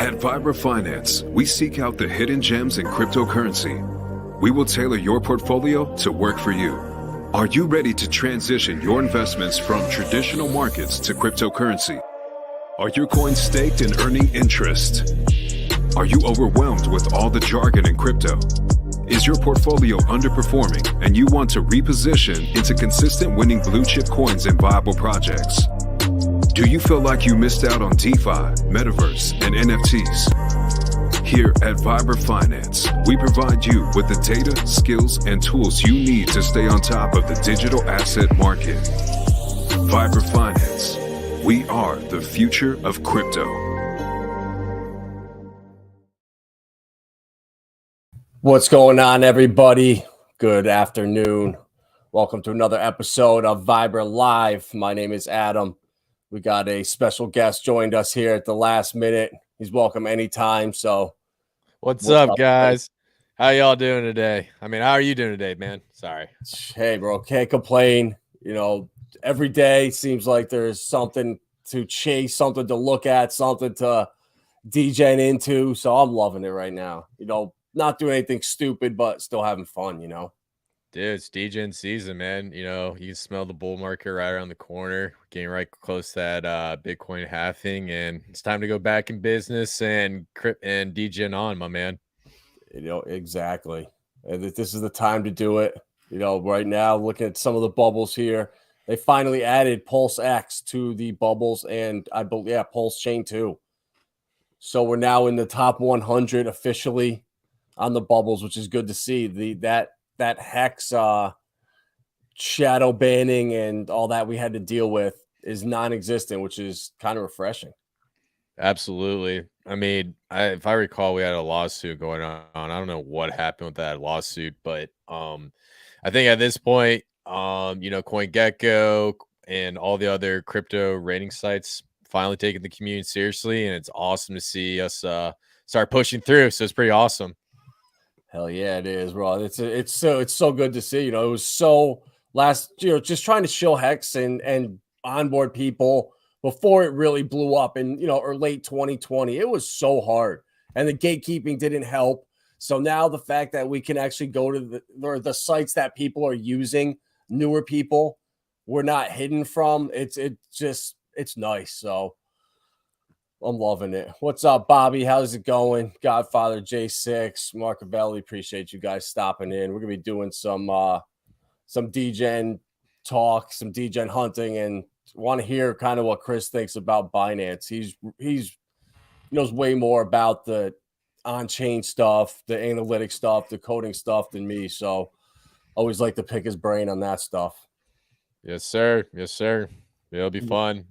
At Vibra Finance, we seek out the hidden gems in cryptocurrency. We will tailor your portfolio to work for you. Are you ready to transition your investments from traditional markets to cryptocurrency? Are your coins staked and earning interest? Are you overwhelmed with all the jargon in crypto? Is your portfolio underperforming and you want to reposition into consistent winning blue chip coins and viable projects? Do you feel like you missed out on DeFi, Metaverse, and NFTs? Here at Vibra Finance, we provide you with the data, skills, and tools you need to stay on top of the digital asset market. Vibra Finance, we are the future of crypto. What's going on, everybody? Good afternoon. Welcome to another episode of Vibra Live. My name is Adam. We got a special guest joined us here at the last minute. He's welcome anytime. So, what's up, guys? How y'all doing today? I mean, how are you doing today, man? Sorry. Hey, bro, can't complain. You know, every day seems like there's something to chase, something to look at, something to degen into. So I'm loving it right now. You know, not doing anything stupid, but still having fun, you know. Dude, it's degen season, man. You know, you can smell the bull market right around the corner, getting right close to that Bitcoin halving, and it's time to go back in business and degen on, my man. You know, exactly. And this is the time to do it. You know, right now, looking at some of the bubbles here, they finally added PulseX to the bubbles, and I believe, yeah, Pulsechain too. So we're now in the top 100 officially on the bubbles, which is good to see. That hex shadow banning and all that we had to deal with is non-existent, which is kind of refreshing. Absolutely. I mean, if I recall, we had a lawsuit going on. I don't know what happened with that lawsuit, but I think at this point, you know, CoinGecko and all the other crypto rating sites finally taking the community seriously, and it's awesome to see us start pushing through. So it's pretty awesome. Hell yeah, it is, bro. It's so good to see. You know, it was so last year just trying to show hex and onboard people before it really blew up in, you know, or late 2020. It was so hard, and the gatekeeping didn't help. So now the fact that we can actually go to the sites that people are using, newer people, we're not hidden from. It's nice. So I'm loving it. What's up, Bobby? How's it going? Godfather J6, Marcavelli, appreciate you guys stopping in. We're gonna be doing some degen talk, some degen hunting, and want to hear kind of what Chris thinks about Binance. He knows way more about the on-chain stuff, the analytic stuff, the coding stuff than me. So always like to pick his brain on that stuff. Yes, sir. Yes, sir. It'll be fun.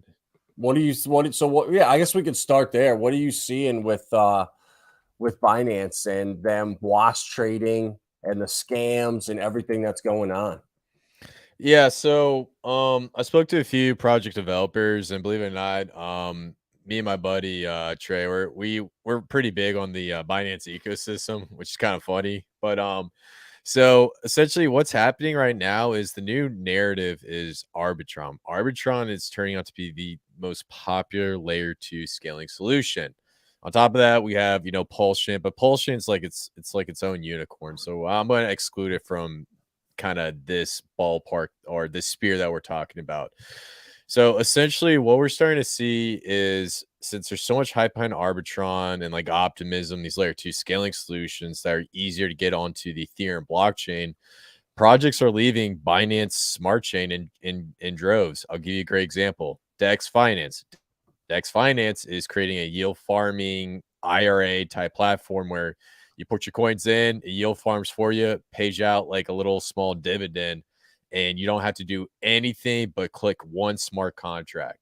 Yeah, I guess we could start there. What are you seeing with Binance and them wash trading and the scams and everything that's going on? Yeah, so I spoke to a few project developers, and believe it or not, me and my buddy Trey, we're pretty big on the Binance ecosystem, which is kind of funny. But so essentially what's happening right now is the new narrative is Arbitron. Arbitron is turning out to be the most popular layer 2 scaling solution. On top of that, we have, you know, Pulsechain, but Pulsechain's like it's like its own unicorn. So I'm going to exclude it from kind of this ballpark or this sphere that we're talking about. So essentially what we're starting to see is, since there's so much hype behind Arbitron and like optimism, these layer 2 scaling solutions that are easier to get onto the Ethereum blockchain, projects are leaving Binance Smart Chain in droves. I'll give you a great example. Dex Finance. Dex Finance is creating a yield farming IRA type platform where you put your coins in, it yield farms for you, pays you out like a little small dividend, and you don't have to do anything but click one smart contract.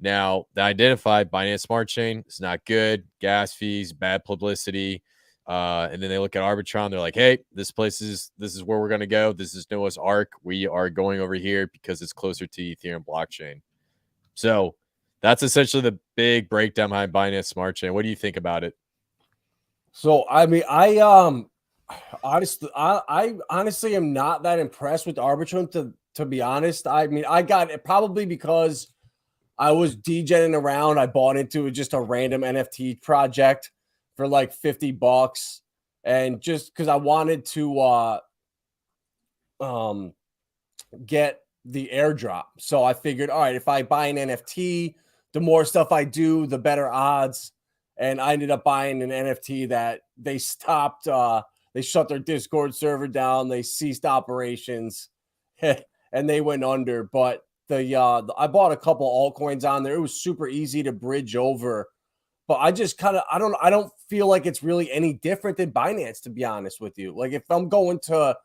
Now, the identified Binance Smart Chain is not good, gas fees, bad publicity. And then they look at Arbitron, they're like, hey, this is where we're going to go. This is Noah's Ark. We are going over here because it's closer to Ethereum blockchain. So that's essentially the big breakdown behind Binance Smart Chain. What do you think about it? So, I mean, I honestly am not that impressed with Arbitron, to be honest. I mean, I got it probably because I was degenning around. I bought into just a random NFT project for like $50, and just because I wanted to get the airdrop. So I figured, all right, if I buy an NFT, the more stuff I do, the better odds. And I ended up buying an NFT that they stopped. They shut their Discord server down. They ceased operations, and they went under. But I bought a couple altcoins on there. It was super easy to bridge over. But I just kind of I don't feel like it's really any different than Binance, to be honest with you. Like if I'm going to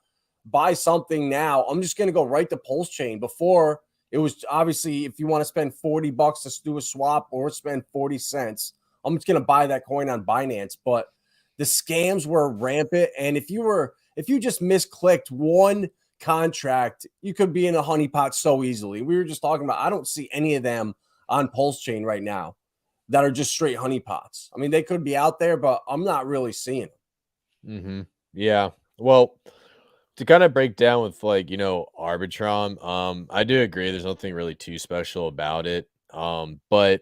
buy something now, I'm just going to go right to Pulsechain. Before, it was obviously if you want to spend $40 to do a swap or spend 40 cents, I'm just going to buy that coin on Binance. But the scams were rampant, and if you just misclicked one contract, you could be in a honeypot so easily. We were just talking about, I don't see any of them on Pulsechain right now that are just straight honeypots. I mean, they could be out there, but I'm not really seeing them. Yeah. Well, to kind of break down with like, Arbitrum, I do agree there's nothing really too special about it. But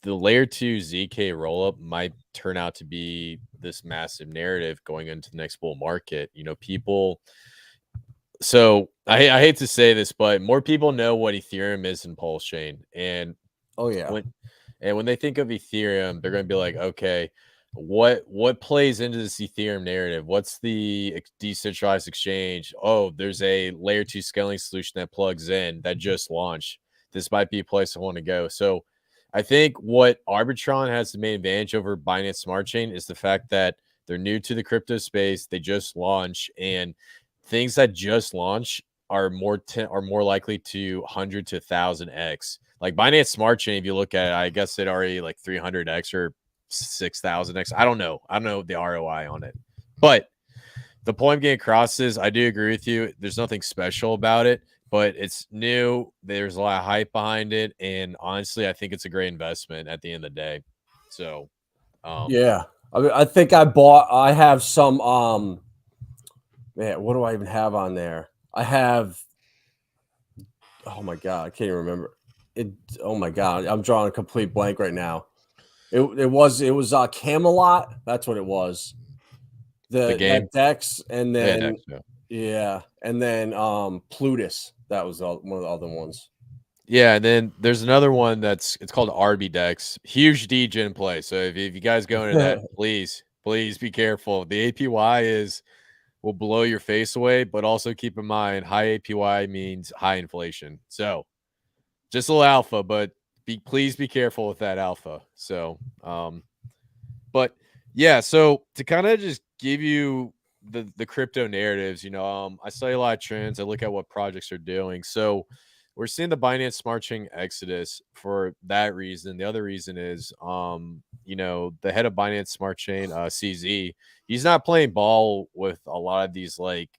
the layer 2 ZK rollup might turn out to be this massive narrative going into the next bull market. People, so I hate to say this, but more people know what Ethereum is in Pulsechain. And Oh yeah. when they think of Ethereum, they're going to be like, okay, what plays into this Ethereum narrative? What's the decentralized exchange? Oh, there's a layer 2 scaling solution that plugs in that just launched. This might be a place I want to go. So I think what Arbitron has the main advantage over Binance Smart Chain is the fact that they're new to the crypto space. They just launched, and things that just launch are more likely to 100 to 1,000x. Like Binance Smart Chain, if you look at it, I guess it already like 300x or 6,000x. I don't know the ROI on it, but the point I'm getting across is I do agree with you. There's nothing special about it, but it's new. There's a lot of hype behind it, and honestly, I think it's a great investment at the end of the day. So, Yeah, I mean, I think I have some man, what do I even have on there? I have, oh my god, I can't even remember it. Oh my god, I'm drawing a complete blank right now. It was Camelot. That's what it was. the game, That Dex, and yeah, then Dex, yeah. yeah, and then Plutus. That was one of the other ones. Yeah, and then there's another one it's called RB Dex. Huge degen play. So if you guys go into that, please be careful. The APY will blow your face away, but also keep in mind high APY means high inflation. So just a little alpha, but please be careful with that alpha. So but yeah, so to kind of just give you the crypto narratives, I study a lot of trends. I look at what projects are doing. So we're seeing the Binance Smart Chain exodus for that reason. The other reason is, the head of Binance Smart Chain, CZ, he's not playing ball with a lot of these like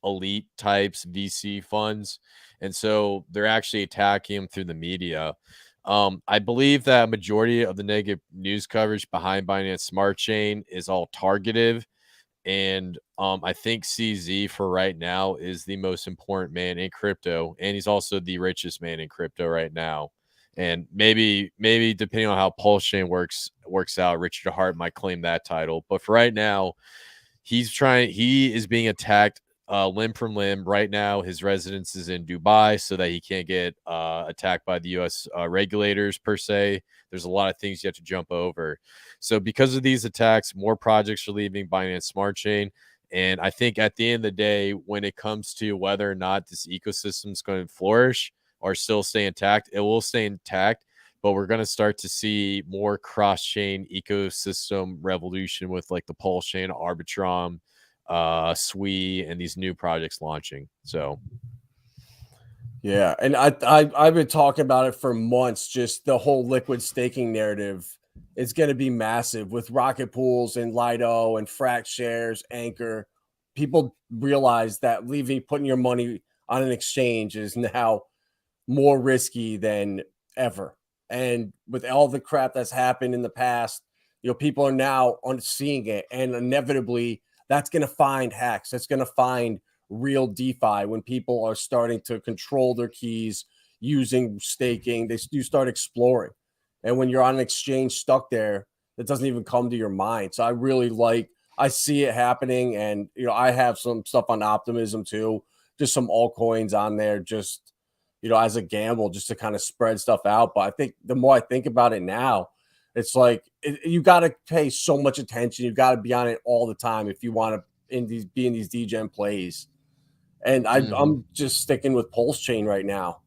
elite types VC funds. And so they're actually attacking him through the media. I believe that a majority of the negative news coverage behind Binance Smart Chain is all targeted. And I think CZ for right now is the most important man in crypto, and he's also the richest man in crypto right now. And maybe depending on how Pulsechain works out, Richard Hart might claim that title. But for right now, he is being attacked limb from limb. Right now, his residence is in Dubai so that he can't get attacked by the U.S. Regulators per se. There's a lot of things you have to jump over. So because of these attacks, more projects are leaving Binance Smart Chain. And I think at the end of the day, when it comes to whether or not this ecosystem is going to flourish or still stay intact, it will stay intact. But we're going to start to see more cross-chain ecosystem revolution with like the Pulsechain, Arbitrum, Sui, and these new projects launching. So yeah, and I've been talking about it for months. Just the whole liquid staking narrative is going to be massive with rocket pools and Lido and Frax shares, Anchor. People realize that putting your money on an exchange is now more risky than ever. And with all the crap that's happened in the past, people are now seeing it, and inevitably that's going to find hacks. That's going to find real DeFi when people are starting to control their keys, using staking. You start exploring. And when you're on an exchange stuck there, it doesn't even come to your mind. So I see it happening. And, I have some stuff on Optimism too, just some altcoins on there, just, as a gamble, just to kind of spread stuff out. But I think the more I think about it now, it's like you got to pay so much attention. You got to be on it all the time if you want to be in these DGen plays. And I'm just sticking with Pulsechain right now.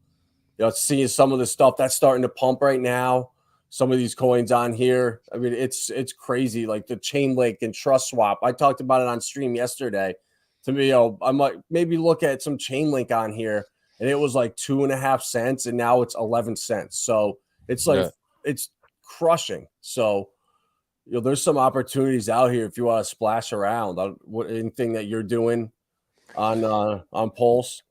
Seeing some of the stuff that's starting to pump right now. Some of these coins on here. I mean, it's crazy. Like the Chainlink and Trust Swap. I talked about it on stream yesterday. To me, I might maybe look at some Chainlink on here, and it was like 2.5 cents, and now it's 11 cents. So it's like it's crushing. So there's some opportunities out here if you want to splash around. Anything that you're doing on Pulse?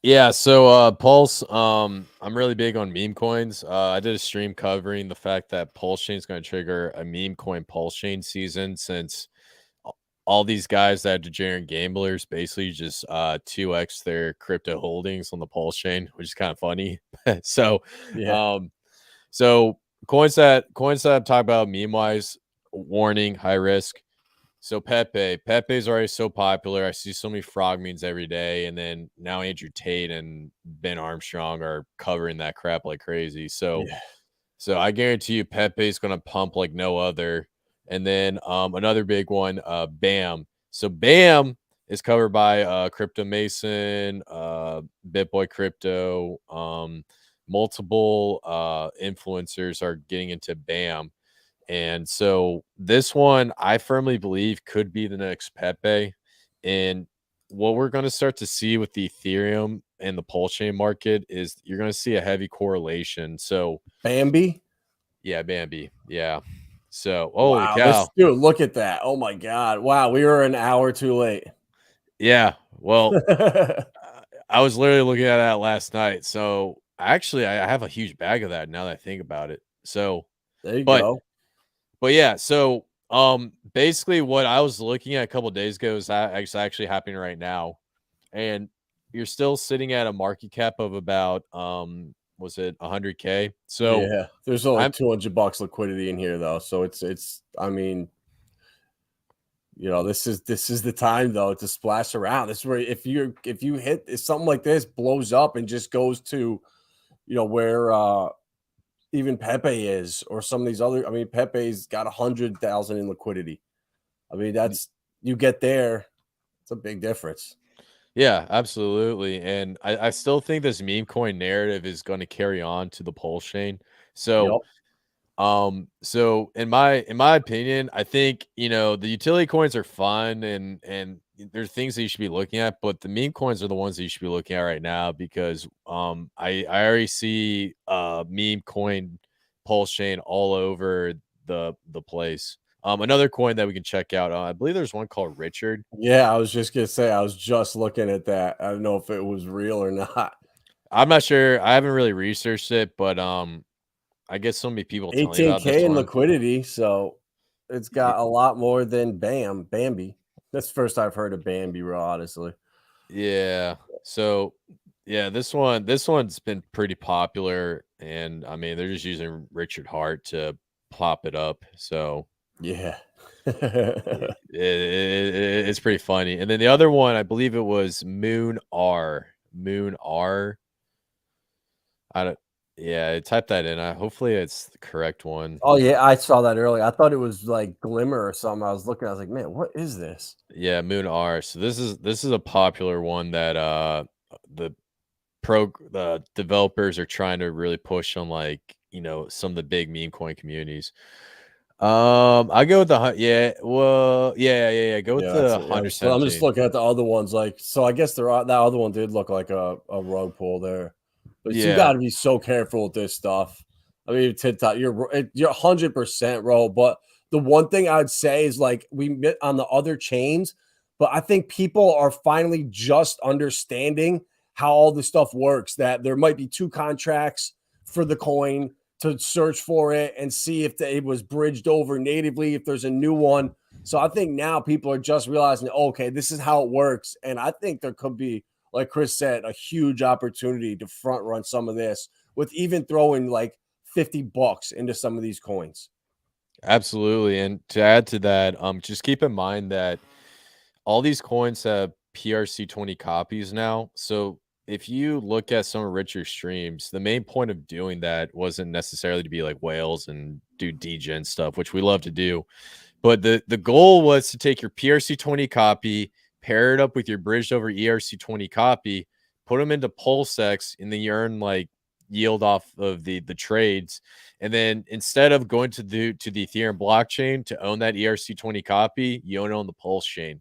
Yeah, so Pulse, I'm really big on meme coins. I did a stream covering the fact that Pulsechain is going to trigger a meme coin Pulsechain season, since all these guys that are degenerate gamblers basically just 2x their crypto holdings on the Pulsechain, which is kind of funny. So Yeah. So coins that I'm talking about meme wise, warning, high risk. So Pepe is already so popular. I see so many frog memes every day, and then now Andrew Tate and Ben Armstrong are covering that crap like crazy. So I guarantee you Pepe is going to pump like no other. And then another big one, BAM. So BAM is covered by Crypto Mason, BitBoy Crypto. Multiple influencers are getting into BAM. And so this one, I firmly believe, could be the next Pepe. And what we're going to start to see with the Ethereum and the Pulsechain market is you're going to see a heavy correlation. So Bambi? Yeah, Bambi. Yeah. So, holy wow, cow. dude, look at that. Oh my God. Wow, we were an hour too late. Yeah. Well, I was literally looking at that last night. So actually, I have a huge bag of that now that I think about it. So there you go. But yeah, so basically what I was looking at a couple of days ago is actually happening right now. And you're still sitting at a market cap of about was it 100K? So yeah, there's only $200 liquidity in here though. So it's I mean, this is the time though to splash around. This is where if you hit something like this blows up and just goes to where even Pepe is, or some of these other. I mean, Pepe's got 100,000 in liquidity. I mean, that's you get there. It's a big difference. Yeah, absolutely. And I still think this meme coin narrative is going to carry on to the Pulsechain. So, so in my opinion, I think the utility coins are fun and there's things that you should be looking at, but the meme coins are the ones that you should be looking at right now because I already see meme coin Pulsechain all over the place. Another coin that we can check out, I believe there's one called Richard. Yeah, I was just gonna say I was just looking at that. I don't know if it was real or not. I'm not sure. I haven't really researched it, but I guess so many people tell me about this 18K in one. liquidity, so it's got a lot more than Bambi. That's the first I've heard of Bambi, honestly. Yeah. So yeah, this one's been pretty popular, and I mean they're just using Richard Hart to pop it up. So yeah, it's pretty funny. And then the other one, I believe it was Moon R. Yeah, type that in. Hopefully it's the correct one. Oh yeah, I saw that earlier. I thought it was like Glimmer or something. I was looking. I was like, man, what is this? Yeah, Moon R. So this is a popular one that the developers are trying to really push on, like some of the big meme coin communities. I go with the go with the 117. I'm just looking at the other ones. Like, so I guess that other one did look like a rug pull there. But you got to be so careful with this stuff. I mean, TikTok, you're 100% roll. But the one thing I'd say is like we met on the other chains, but I think people are finally just understanding how all this stuff works. That there might be 2 contracts for the coin to search for it and see if it was bridged over natively, if there's a new one. So I think now people are just realizing, okay, this is how it works. And I think there could be like Chris said, a huge opportunity to front run some of this with even throwing like $50 into some of these coins. Absolutely. And to add to that, just keep in mind that all these coins have PRC20 copies now. So if you look at some of Richard's streams, the main point of doing that wasn't necessarily to be like whales and do Degen stuff, which we love to do. But the goal was to take your PRC20 copy, pair it up with your bridged over ERC20 copy, put them into PulseX, and then you earn like yield off of the trades. And then instead of going to the Ethereum blockchain to own that ERC20 copy, you own it on the Pulsechain.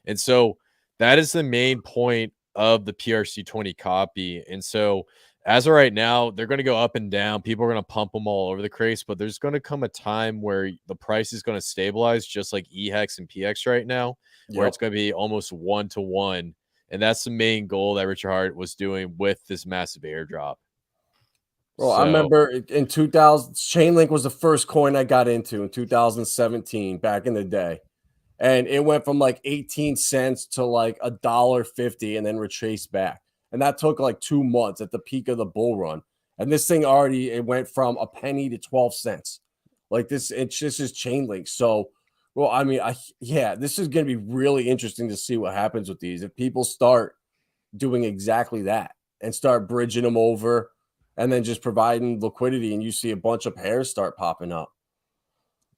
And so that is the main point of the PRC20 copy. And so as of right now, they're going to go up and down. People are going to pump them all over the crates, but there's going to come a time where the price is going to stabilize, just like EHEX and PX right now, where it's going to be almost 1-to-1. And that's the main goal that Richard Hart was doing with this massive airdrop. Well, I remember in 2000, Chainlink was the first coin I got into in 2017, back in the day. And it went from like 18 cents to like $1.50 and then retraced back. And that took like 2 months at the peak of the bull run. And this thing already, it went from a penny to 12 cents. Like this, it's just is Chainlink. So, well, I mean, this is going to be really interesting to see what happens with these. If people start doing exactly that and start bridging them over and then just providing liquidity, and you see a bunch of pairs start popping up.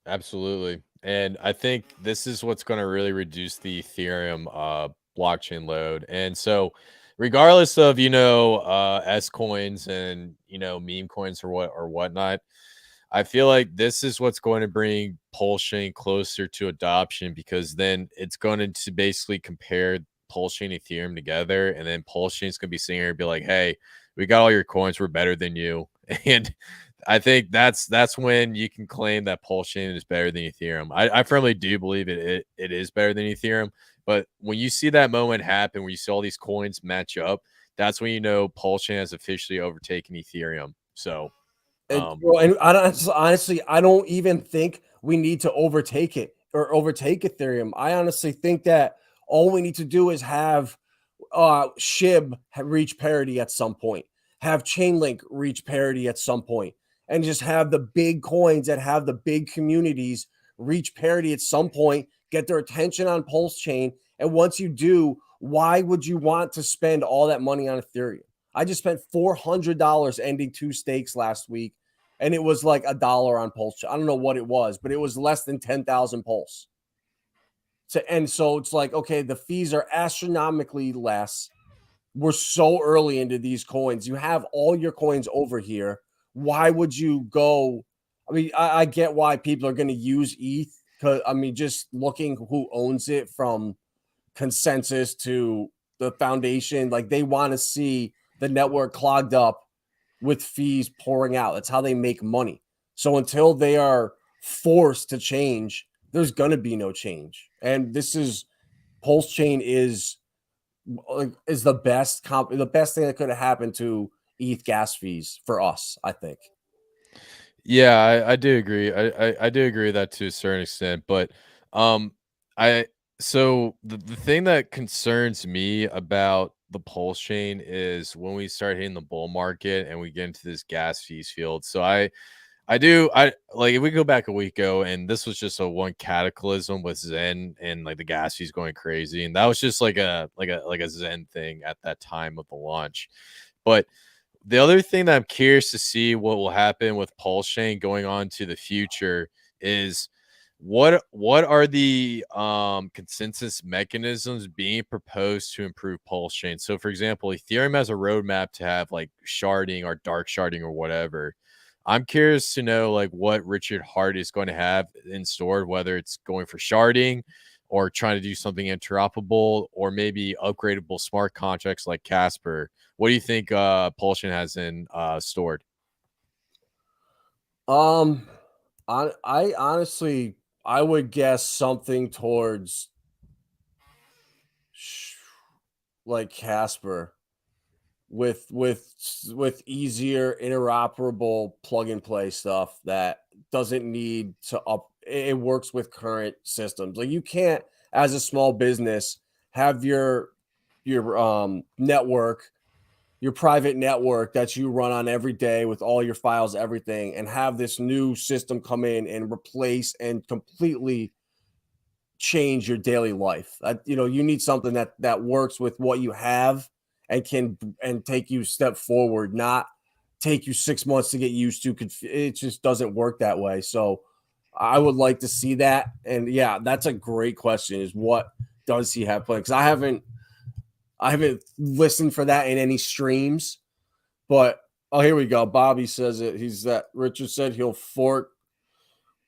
Absolutely. And I think this is what's going to really reduce the Ethereum blockchain load. And so regardless of, S coins and, meme coins or whatnot, I feel like this is what's going to bring Pulsechain closer to adoption, because then it's going to basically compare Pulsechain and Ethereum together. And then Pulsechain is going to be sitting here and be like, hey, we got all your coins. We're better than you. And I think that's when you can claim that Pulsechain is better than Ethereum. I firmly do believe it is better than Ethereum. But when you see that moment happen, where you see all these coins match up, that's when you know Pulsechain has officially overtaken Ethereum. So, and honestly, I don't even think we need to overtake it or overtake Ethereum. I honestly think that all we need to do is have SHIB reach parity at some point, have Chainlink reach parity at some point, and just have the big coins that have the big communities reach parity at some point, get their attention on Pulsechain. And once you do, why would you want to spend all that money on Ethereum? I just spent $400 ending 2 stakes last week, and it was like $1 on Pulsechain. I don't know what it was, but it was less than 10,000 Pulse. And so it's like, okay, the fees are astronomically less. We're so early into these coins. You have all your coins over here. Why would you go? I mean, I get why people are going to use ETH, because I mean, just looking who owns it from consensus to the foundation, like they want to see the network clogged up with fees pouring out. That's how they make money. So until they are forced to change, there's going to be no change. And this is Pulsechain is the best thing that could have happened to ETH gas fees for us, I think. Yeah, I do agree. I do agree with that to a certain extent, but so the thing that concerns me about the Pulsechain is when we start hitting the bull market and we get into this gas fees field. So I like, if we go back a week ago, and this was just a one cataclysm with Zen and like the gas fees going crazy, and that was just like a Zen thing at that time of the launch. But the other thing that I'm curious to see what will happen with Pulsechain going on to the future is what are the consensus mechanisms being proposed to improve Pulsechain. So for example, Ethereum has a roadmap to have like sharding or dark sharding or whatever. I'm curious to know like what Richard Hart is going to have in store, whether it's going for sharding or trying to do something interoperable or maybe upgradable smart contracts like Casper. What do you think Pulsechain has in stored? I honestly, I would guess something towards like Casper with easier interoperable plug and play stuff that doesn't need to it works with current systems. Like you can't, as a small business, have your network, your private network that you run on every day with all your files, everything, and have this new system come in and replace and completely change your daily life. You need something that works with what you have and can take you a step forward, not take you 6 months to get used to. It just doesn't work that way. So I would like to see that. And yeah, that's a great question, is what does he have planned? Because I haven't listened for that in any streams, but here we go. Bobby says it. Richard said he'll fork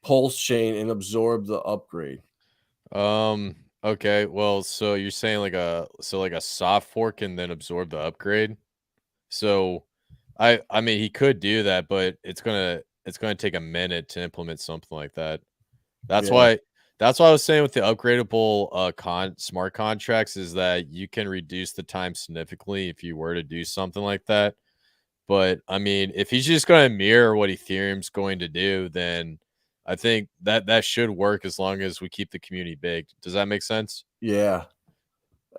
Pulsechain and absorb the upgrade. Okay. Well, so you're saying like a soft fork and then absorb the upgrade. So I mean he could do that, but it's gonna take a minute to implement something like that. That's why I was saying with the upgradable smart contracts is that you can reduce the time significantly if you were to do something like that. But I mean, if he's just going to mirror what Ethereum's going to do, then I think that should work as long as we keep the community big. Does that make sense? Yeah.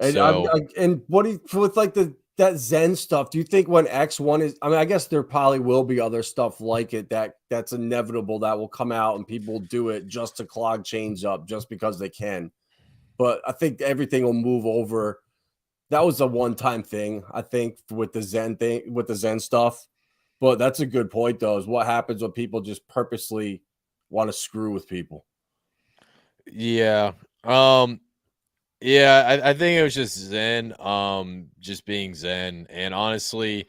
And So and what do you, with like that Zen stuff, do you think when X1 is, I mean, I guess there probably will be other stuff like it that's inevitable that will come out and people will do it just to clog chains up just because they can. But I think everything will move over. That was a one-time thing, I think, with the Zen stuff. But that's a good point, though, is what happens when people just purposely want to screw with people. yeah. Yeah, I think it was just Zen, just being Zen. And honestly,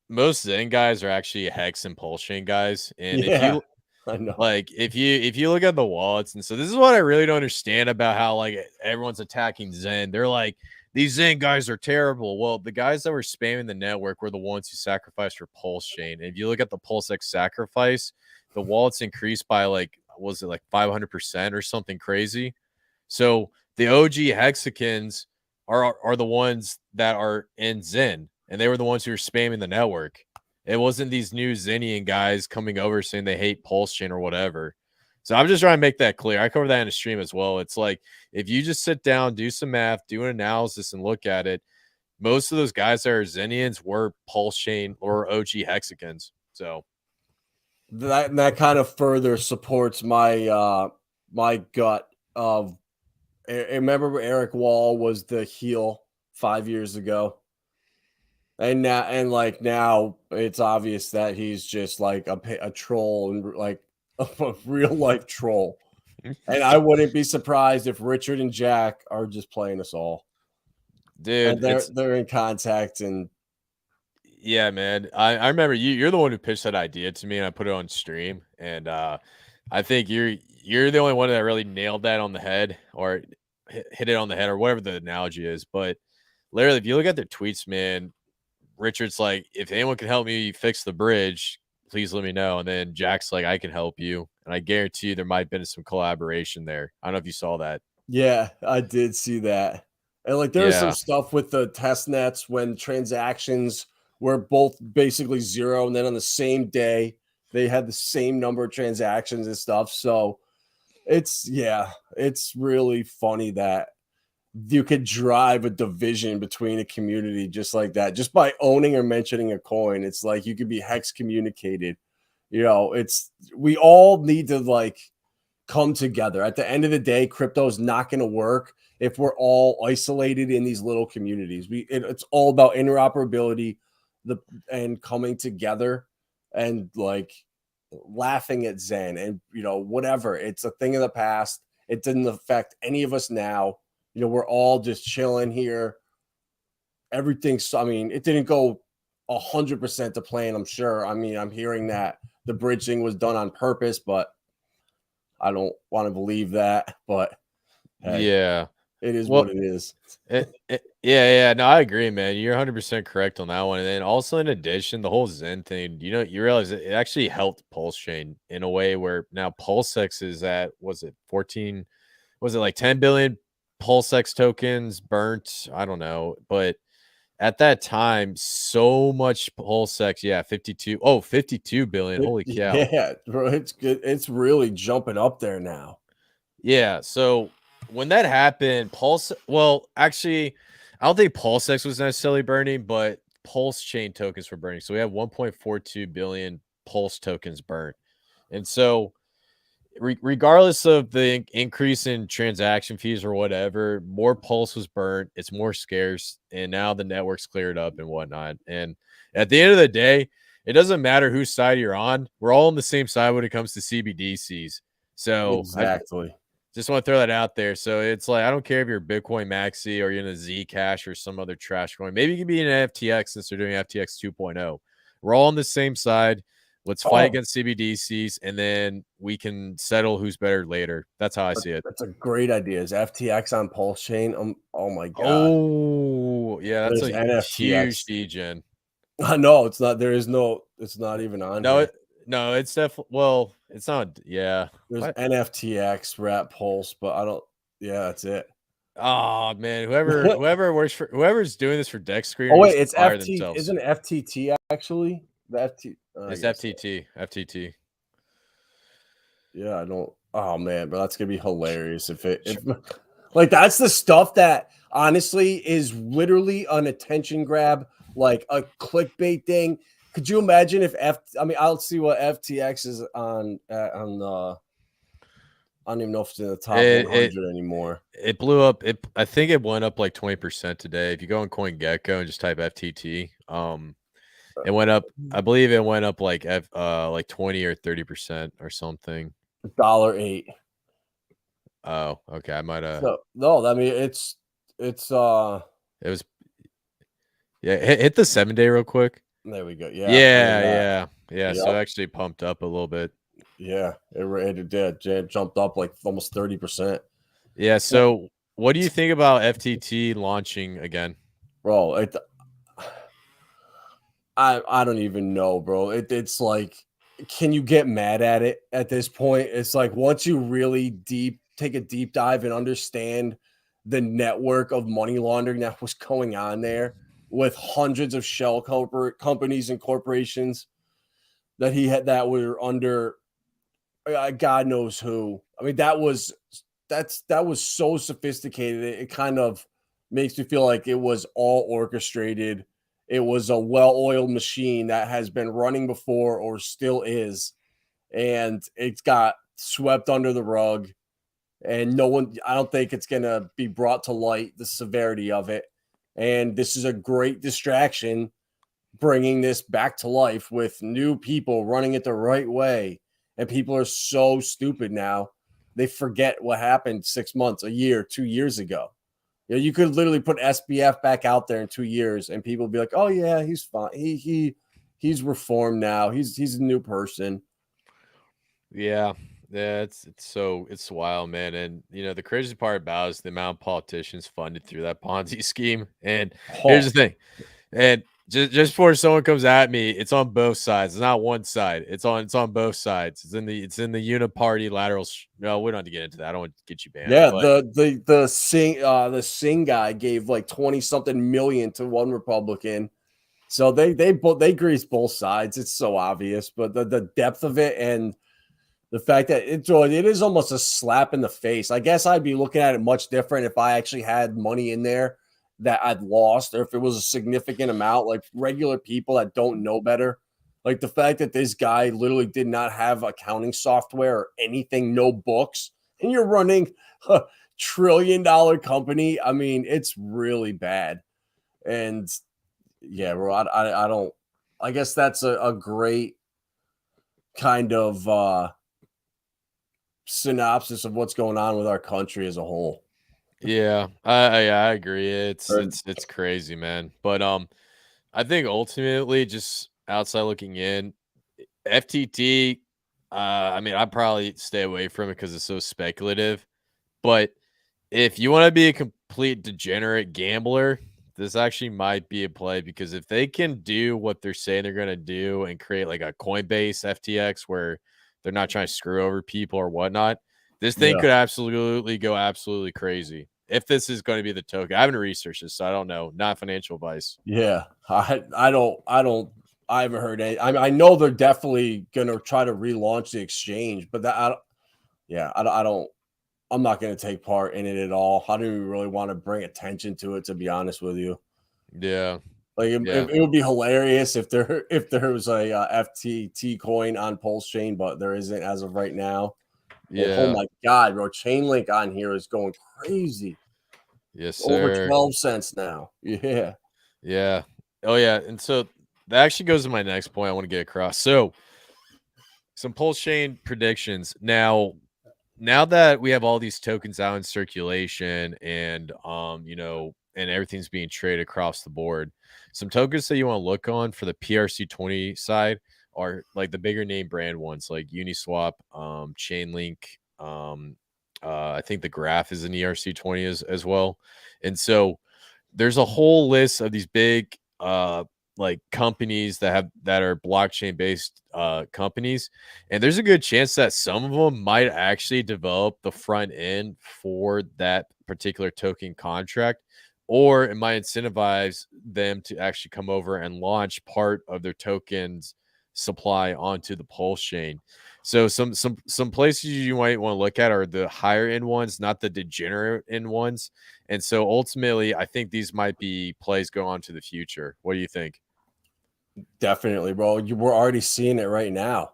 most Zen guys are actually Hex and Pulsechain guys. And Yeah, I know. if you look at the wallets, and so this is what I really don't understand about how like everyone's attacking Zen. They're like, these Zen guys are terrible. Well, the guys that were spamming the network were the ones who sacrificed for Pulsechain. And if you look at the PulseX sacrifice, the wallets increased by like, was it like 500% or something crazy? So the OG hexagons are the ones that are in Zen, and they were the ones who were spamming the network. It wasn't these new Zenian guys coming over saying they hate Pulsechain or whatever. So I'm just trying to make that clear. I cover that in a stream as well. It's like if you just sit down, do some math, do an analysis, and look at it, most of those guys that are Zenians were Pulsechain or OG hexagons. So that kind of further supports my my gut of. I remember Eric Wall was the heel 5 years ago. And now it's obvious that he's just like a troll and like a real life troll. And I wouldn't be surprised if Richard and Jack are just playing us all. dude, And they're in contact. And yeah, man. I remember you're the one who pitched that idea to me and I put it on stream. And I think you're the only one that really nailed that on the head or hit it on the head or whatever the analogy is. But literally, if you look at their tweets, man, Richard's like, if anyone can help me fix the bridge, please let me know. And then Jack's like, I can help you. And I guarantee you there might have been some collaboration there. I don't know if you saw that. yeah, I did see that. And like there was some Yeah. stuff with the test nets when transactions were both basically zero, and then on the same day they had the same number of transactions and stuff. So it's really funny that you could drive a division between a community just like that, just by owning or mentioning a coin. It's like you could be hex communicated. We all need to like come together. At the end of the day, crypto is not going to work if we're all isolated in these little communities. It's all about interoperability, and coming together and like laughing at Zen and whatever. It's a thing of the past. It didn't affect any of us now. We're all just chilling here. Everything's, I mean, it didn't go 100% to plan, I'm sure. I mean, I'm hearing that the bridging was done on purpose, but I don't want to believe that. But hey, Yeah. it is what it is. Yeah. No, I agree, man. You're 100% correct on that one. And then also, in addition, the whole Zen thing, you realize it actually helped Pulsechain in a way where now PulseX is at, was it 14? Was it like 10 billion PulseX tokens burnt? I don't know. But at that time, so much PulseX, yeah, 52 billion. Holy cow. Yeah, bro, it's good. It's really jumping up there now. Yeah. So when that happened, actually, I don't think PulseX was necessarily burning, but Pulsechain tokens were burning. So we have 1.42 billion Pulse tokens burnt. And so regardless of the increase in transaction fees or whatever, more Pulse was burnt. It's more scarce. And now the network's cleared up and whatnot. And at the end of the day, it doesn't matter whose side you're on. We're all on the same side when it comes to CBDCs. So exactly. Just want to throw that out there. So it's like, I don't care if you're Bitcoin Maxi or you're in a Zcash or some other trash coin. Maybe you can be in an FTX since they're doing FTX 2.0. We're all on the same side. Let's fight against CBDCs, and then we can settle who's better later. That's how I see it. That's a great idea. Is FTX on Pulsechain? Oh my god. Oh yeah, that's There's a NFTX. huge degen. No, it's not. There is no. It's not even on. No, here. no, it's definitely. Well, it's not. Yeah, there's NFTX, Rat Pulse, but I don't. Yeah, that's it. Oh man, whoever's doing this for Dex Screen. Oh wait, it's FT. Isn't FTT actually the FT? It's FTT. FTT. Yeah, I don't. Oh man, but that's gonna be hilarious if like that's the stuff that honestly is literally an attention grab, like a clickbait thing. Could you imagine if I mean, I'll see what FTX is on. I don't even know if it's in the top 100 anymore. It blew up. I think it went up like 20% today. If you go on CoinGecko and just type FTT, it went up. I believe it went up like 20 or 30% or something. $1.08. Oh, okay. I might have. No, I mean it's it was. Yeah, hit the 7-day real quick. There we go. Yeah. So it actually pumped up a little bit. Yeah, it did. It jumped up like almost 30%. Yeah. So, what do you think about FTT launching again, bro? I don't even know, bro. It's like, can you get mad at it at this point? It's like once you really take a deep dive and understand the network of money laundering that was going on there with hundreds of shell companies and corporations that he had that were under. God knows who. I mean, that was so sophisticated. It kind of makes me feel like it was all orchestrated. It was a well-oiled machine that has been running before or still is, and it's got swept under the rug. And I don't think it's going to be brought to light, the severity of it. And this is a great distraction, bringing this back to life with new people running it the right way. And people are so stupid now. They forget what happened 6 months, a year, 2 years ago. You know, you could literally put SBF back out there in 2 years and people be like, oh yeah, he's fine. He's reformed now. He's a new person. Yeah. Yeah, it's wild, man. And you know, the crazy part about it is the amount of politicians funded through that Ponzi scheme. And here's the thing. And just before someone comes at me, it's on both sides. It's not one side. It's on both sides. It's in the uniparty lateral. No, we don't have to get into that. I don't want to get you banned. Yeah, but the Singh guy gave like 20-something million to one Republican. So they grease both sides. It's so obvious, but the depth of it and the fact that it is almost a slap in the face. I guess I'd be looking at it much different if I actually had money in there that I'd lost, or if it was a significant amount, like regular people that don't know better. Like the fact that this guy literally did not have accounting software or anything, no books, and you're running a $1 trillion company. I mean, it's really bad. And yeah, bro, I guess that's a great kind of synopsis of what's going on with our country as a whole. Yeah, I agree. It's crazy, man. But I think ultimately, just outside looking in, FTT. I mean, I'd probably stay away from it because it's so speculative. But if you want to be a complete degenerate gambler, this actually might be a play, because if they can do what they're saying they're going to do and create like a Coinbase FTX where they're not trying to screw over people or whatnot, this thing could absolutely go absolutely crazy. If this is going to be the token, I haven't researched this, so I don't know. Not financial advice. Yeah, I haven't heard any. I know they're definitely going to try to relaunch the exchange, but I I'm not going to take part in it at all. I don't even really want to bring attention to it, to be honest with you. Yeah. Like it would be hilarious if there was a FTT coin on Pulsechain, but there isn't as of right now. Yeah. Oh my god, bro! Chainlink on here is going crazy. Yes, Over sir. 12 cents now. Yeah. Yeah. Oh yeah. And so that actually goes to my next point I want to get across. So some Pulsechain predictions. Now that we have all these tokens out in circulation and and everything's being traded across the board, some tokens that you want to look on for the PRC20 side are like the bigger name brand ones like Uniswap, Chainlink, I think the Graph is an ERC20 as well. And so there's a whole list of these big like companies that are blockchain based companies, and there's a good chance that some of them might actually develop the front end for that particular token contract, or it might incentivize them to actually come over and launch part of their tokens supply onto the Pulse chain. So some places you might want to look at are the higher end ones, not the degenerate end ones. And so ultimately, I think these might be plays go on to the future. What do you think? Definitely, bro. We're already seeing it right now.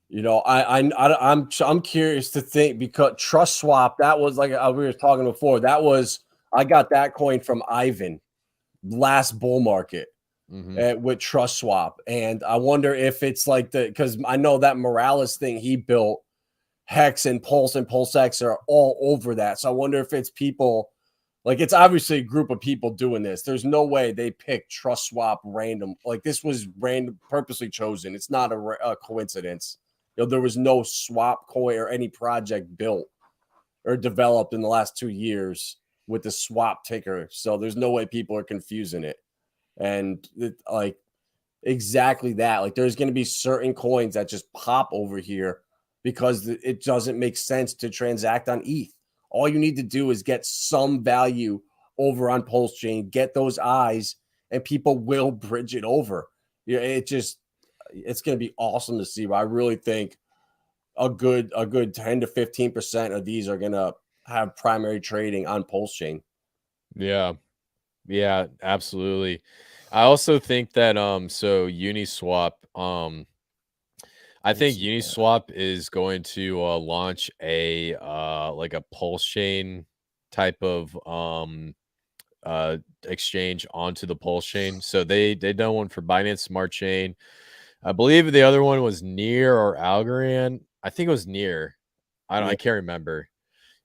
You know, I'm curious to think, because Trust Swap, that was like we were talking before. That was, I got that coin from Ivan last bull market with Trust Swap, and I wonder if it's like because I know that Morales thing he built, Hex and PulseX are all over that. So I wonder if it's people. Like, it's obviously a group of people doing this. There's no way they picked Trust Swap random. Like, this was random, purposely chosen. It's not a coincidence. You know, there was no swap coin or any project built or developed in the last 2 years with the swap ticker. So there's no way people are confusing it. And like exactly that. Like, there's going to be certain coins that just pop over here because it doesn't make sense to transact on ETH. All you need to do is get some value over on Pulsechain, get those eyes, and people will bridge it over. Yeah, it's going to be awesome to see. But I really think a good 10 to 15% of these are going to have primary trading on Pulsechain. Yeah. Yeah, absolutely. I also think that so Uniswap, I think Uniswap is going to launch a like a Pulsechain type of exchange onto the Pulsechain. So they done one for Binance Smart Chain. I believe the other one was Near or Algorand. I think it was Near. I can't remember.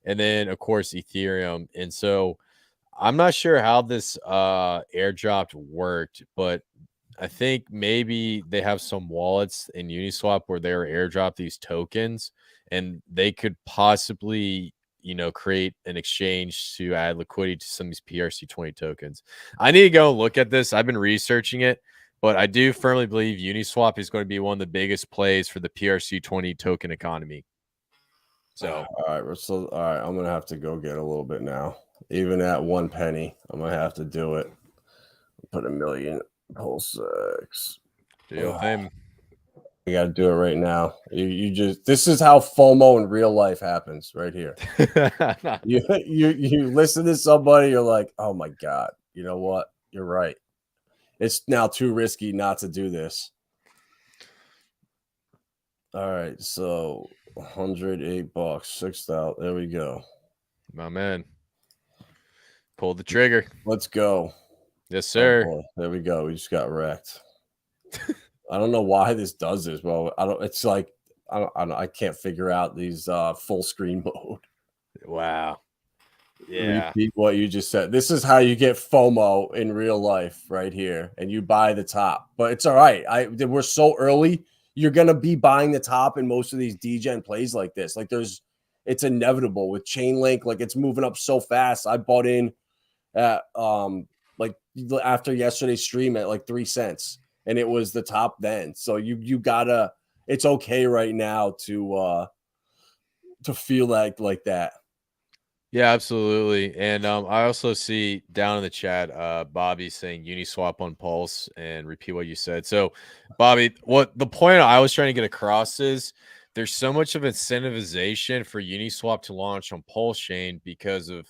And then of course Ethereum. And so I'm not sure how this airdrop worked, but I think maybe they have some wallets in Uniswap where they're airdrop these tokens, and they could possibly, create an exchange to add liquidity to some of these PRC20 tokens. I need to go look at this. I've been researching it, but I do firmly believe Uniswap is going to be one of the biggest plays for the PRC20 token economy. So, all right, I'm gonna have to go get a little bit now. Even at 1 penny, I'm gonna have to do it. Put 1 million PulseX. do him. You got to do it right now. You just, this is how FOMO in real life happens right here. you listen to somebody, you're like, oh my god, you know what? You're right. It's now too risky not to do this. All right, so $108, 6,000. There we go. My man. Pull the trigger. Let's go. Yes, sir. Oh, there we go. We just got wrecked. I don't know why this does this, bro. It's like I can't figure out these full screen mode. Wow. Yeah. Repeat what you just said. This is how you get FOMO in real life right here, and you buy the top. But it's all right. We're so early. You're gonna be buying the top in most of these degen plays like this. Like it's inevitable with Chainlink. Like, it's moving up so fast. I bought in at like after yesterday's stream at like 3 cents, and it was the top then. So you gotta, it's okay right now to feel like that. Yeah, absolutely. And I also see down in the chat Bobby saying Uniswap on Pulse, and repeat what you said. So Bobby, what the point I was trying to get across is there's so much of incentivization for Uniswap to launch on Pulsechain because of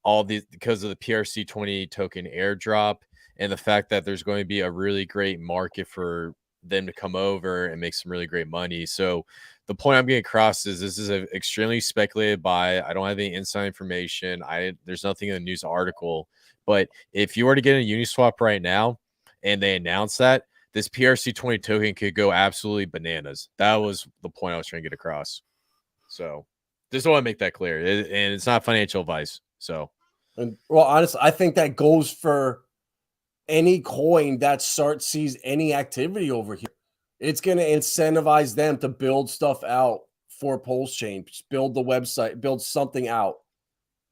the PRC20 token airdrop and the fact that there's going to be a really great market for them to come over and make some really great money. So the point I'm getting across is this is a extremely speculated buy. I don't have any inside information. There's nothing in the news article. But if you were to get a Uniswap right now and they announce that, this PRC20 token could go absolutely bananas. That was the point I was trying to get across. So just want to make that clear. And it's not financial advice. So, and well, honestly, I think that goes for any coin that sees any activity over here. It's going to incentivize them to build stuff out for Pulsechain, build the website, build something out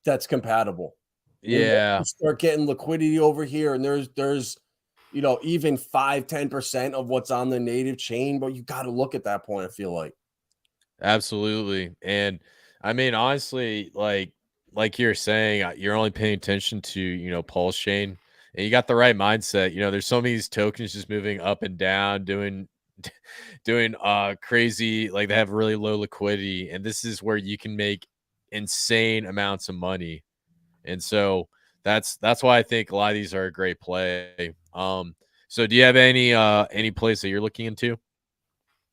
that's compatible. yeah, And start getting liquidity over here, and there's even 5-10% of what's on the native chain, but you got to look at that point. I feel like absolutely. And I mean, honestly, like you're saying, you're only paying attention to Pulsechain, and you got the right mindset. There's so many of these tokens just moving up and down, doing crazy, like they have really low liquidity, and this is where you can make insane amounts of money. And so that's why I think a lot of these are a great play. So do you have any plays that you're looking into?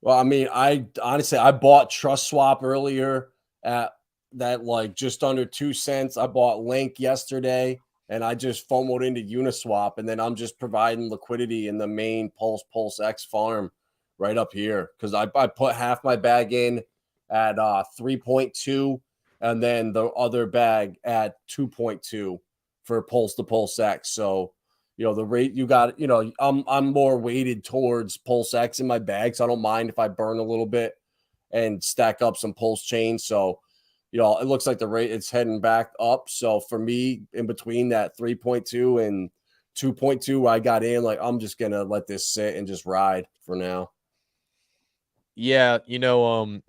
Well, I mean, I honestly I bought Trust Swap earlier at that like just under 2 cents. I bought Link yesterday, and I just FOMOed into Uniswap, and then I'm just providing liquidity in the main PulseX farm right up here because I put half my bag in at 3.2, and then the other bag at 2.2 for Pulse to PulseX. So the rate you got, I'm more weighted towards PulseX in my bag, so I don't mind if I burn a little bit and stack up some Pulsechain. So, it looks like the rate it's heading back up. So for me, in between that 3.2 and 2.2, I got in, like, I'm just gonna let this sit and just ride for now. Yeah, I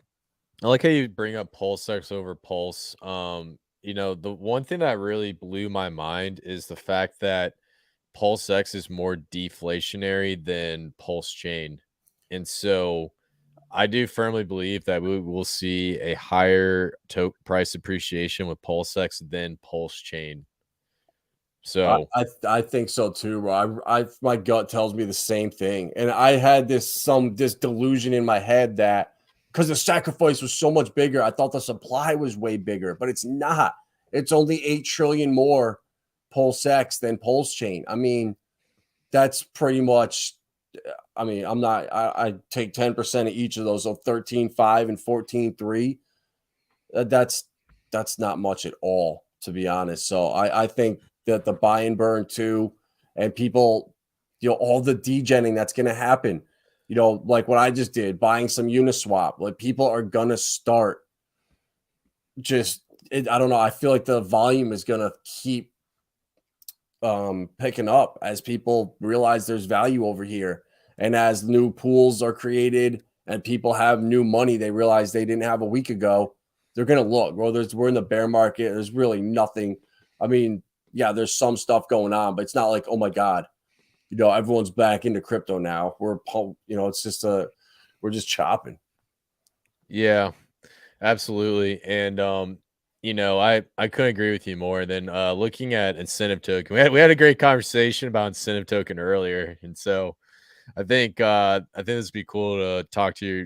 like how you bring up PulseX over Pulse. The one thing that really blew my mind is the fact that PulseX is more deflationary than Pulsechain. And so I do firmly believe that we will see a higher price appreciation with PulseX than Pulsechain. So I think so too, bro. My gut tells me the same thing, and I had this delusion in my head that because the sacrifice was so much bigger, I thought the supply was way bigger, but it's not. It's only 8 trillion more PulseX than Pulsechain. I mean, that's pretty much. I mean, I take 10% of each of those, so 13.5 and 14.3. That's not much at all, to be honest. So I think that the buy and burn too, and people, all the degenning that's going to happen, like what I just did, buying some Uniswap, like people are going to start I don't know. I feel like the volume is going to keep picking up as people realize there's value over here. And as new pools are created and people have new money they realize they didn't have a week ago, they're going to look. Well, we're in the bear market. There's really nothing. I mean, yeah, there's some stuff going on, but it's not like, oh my God, everyone's back into crypto now. It's just we're just chopping. yeah, absolutely. And I couldn't agree with you more than looking at incentive token. We had a great conversation about incentive token earlier. And so I think this would be cool to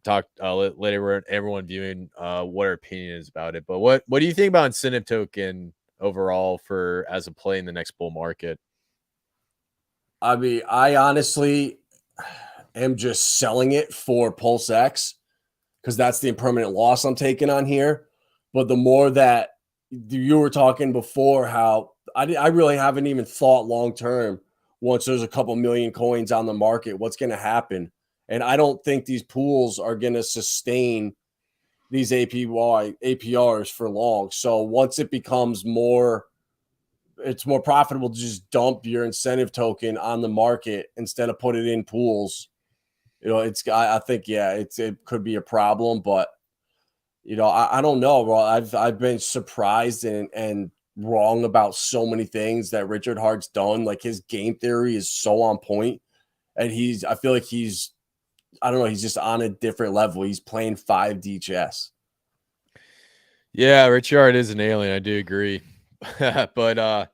let everyone viewing what our opinion is about it. But what do you think about incentive token overall for as a play in the next bull market? I mean, I honestly am just selling it for PulseX because that's the impermanent loss I'm taking on here. But the more that you were talking before, how I really haven't even thought long term. Once there's a couple million coins on the market, what's going to happen? And I don't think these pools are going to sustain these APRs for long. So once it becomes it's more profitable to just dump your incentive token on the market instead of put it in pools. I think, yeah, it could be a problem, but I don't know, bro. I've been surprised and wrong about so many things that Richard Hart's done. Like his game theory is so on point, and I feel like he's I don't know, he's just on a different level. He's playing 5D chess. Yeah, Richard is an alien. I do agree. But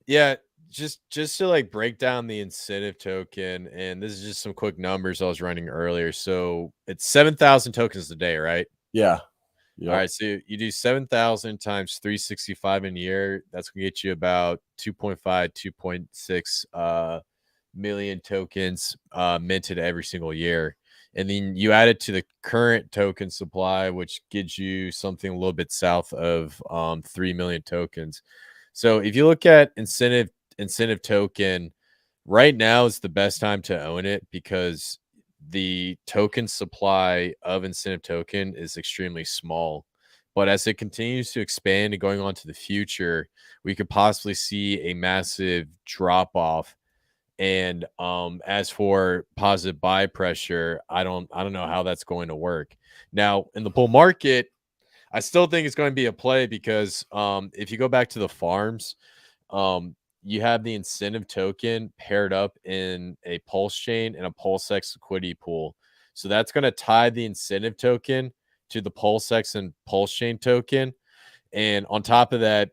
yeah, just to like break down the incentive token, and this is just some quick numbers I was running earlier. So it's 7,000 tokens a day, right? Yeah. All right, so you do 7,000 times 365 in a year. That's gonna get you about 2.5, 2.6 million tokens minted every single year. And then you add it to the current token supply, which gives you something a little bit south of 3 million tokens. So if you look at incentive token, right now is the best time to own it because the token supply of incentive token is extremely small. But as it continues to expand and going on to the future, we could possibly see a massive drop off. And as for positive buy pressure, I don't know how that's going to work. Now in the bull market, I still think it's going to be a play because if you go back to the farms, you have the incentive token paired up in a Pulsechain and a PulseX liquidity pool. So that's going to tie the incentive token to the PulseX and Pulsechain token. And on top of that,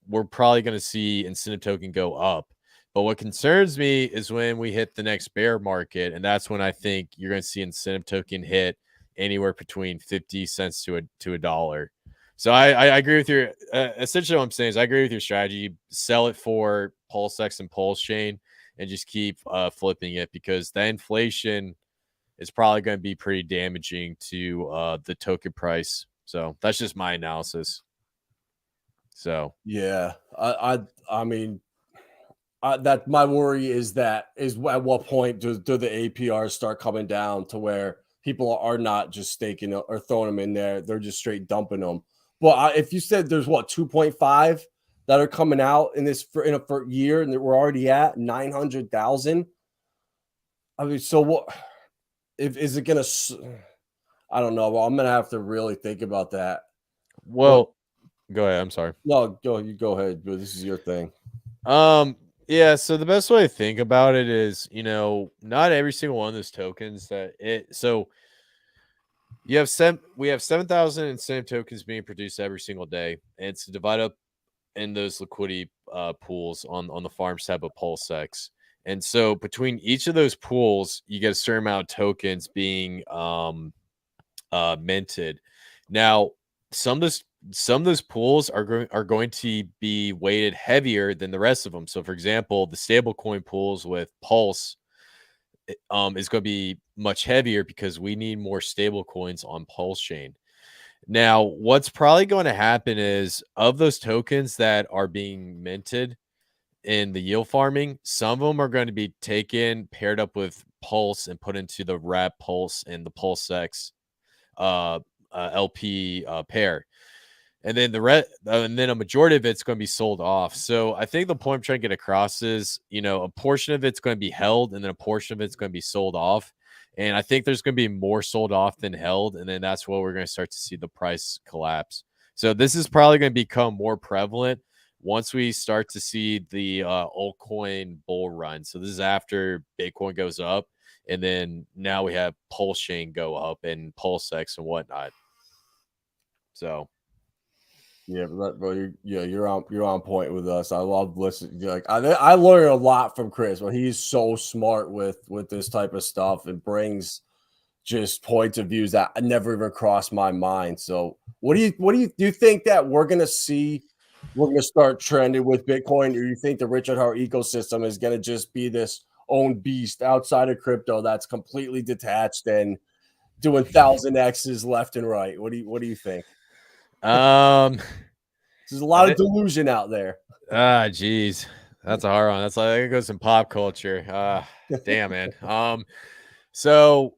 we're probably going to see incentive token go up. But what concerns me is when we hit the next bear market, and that's when I think you're going to see incentive token hit anywhere between 50 cents to a dollar. So I agree with your essentially what I'm saying is I agree with your strategy. Sell it for PulseX and Pulsechain and just keep flipping it because the inflation is probably going to be pretty damaging to the token price. So that's just my analysis. So yeah, I mean, that my worry is at what point do the APRs start coming down to where people are not just staking or throwing them in there, they're just straight dumping them. Well, if you said there's what 2.5 that are coming out in this for a year, and we're already at 900,000. I mean, so what? If is it gonna? I don't know. Well, I'm gonna have to really think about that. well, go ahead. I'm sorry. No, you go ahead. This is your thing. Yeah, so the best way to think about it is, not every single one of those tokens we have 7,000 incentive tokens being produced every single day, and it's divided up in those liquidity pools on the farm tab of PulseX. And so between each of those pools, you get a certain amount of tokens being minted. Now, some of those pools are going to be weighted heavier than the rest of them. So, for example, the stablecoin pools with Pulse is going to be much heavier because we need more stable coins on Pulsechain. Now, what's probably going to happen is of those tokens that are being minted in the yield farming, some of them are going to be taken, paired up with Pulse, and put into the Wrap Pulse and the PulseX LP pair. And then and then a majority of it's going to be sold off. So I think the point I'm trying to get across is, a portion of it's going to be held, and then a portion of it's going to be sold off. And I think there's going to be more sold off than held, and then that's what we're going to start to see the price collapse. So this is probably going to become more prevalent once we start to see the altcoin bull run. So this is after Bitcoin goes up, and then now we have Pulsechain go up and PulseX and whatnot. So. Yeah, bro, you're on point with us. I love listening. Like I learn a lot from Chris. But he's so smart with this type of stuff and brings just points of views that never even crossed my mind. So, do you think that we're gonna start trending with Bitcoin, or you think the Richard Hart ecosystem is gonna just be this own beast outside of crypto that's completely detached and doing 1000x's left and right? What do you think? There's a lot of delusion out there. Geez, that's a hard one. That's like it goes in pop culture. Damn, man. So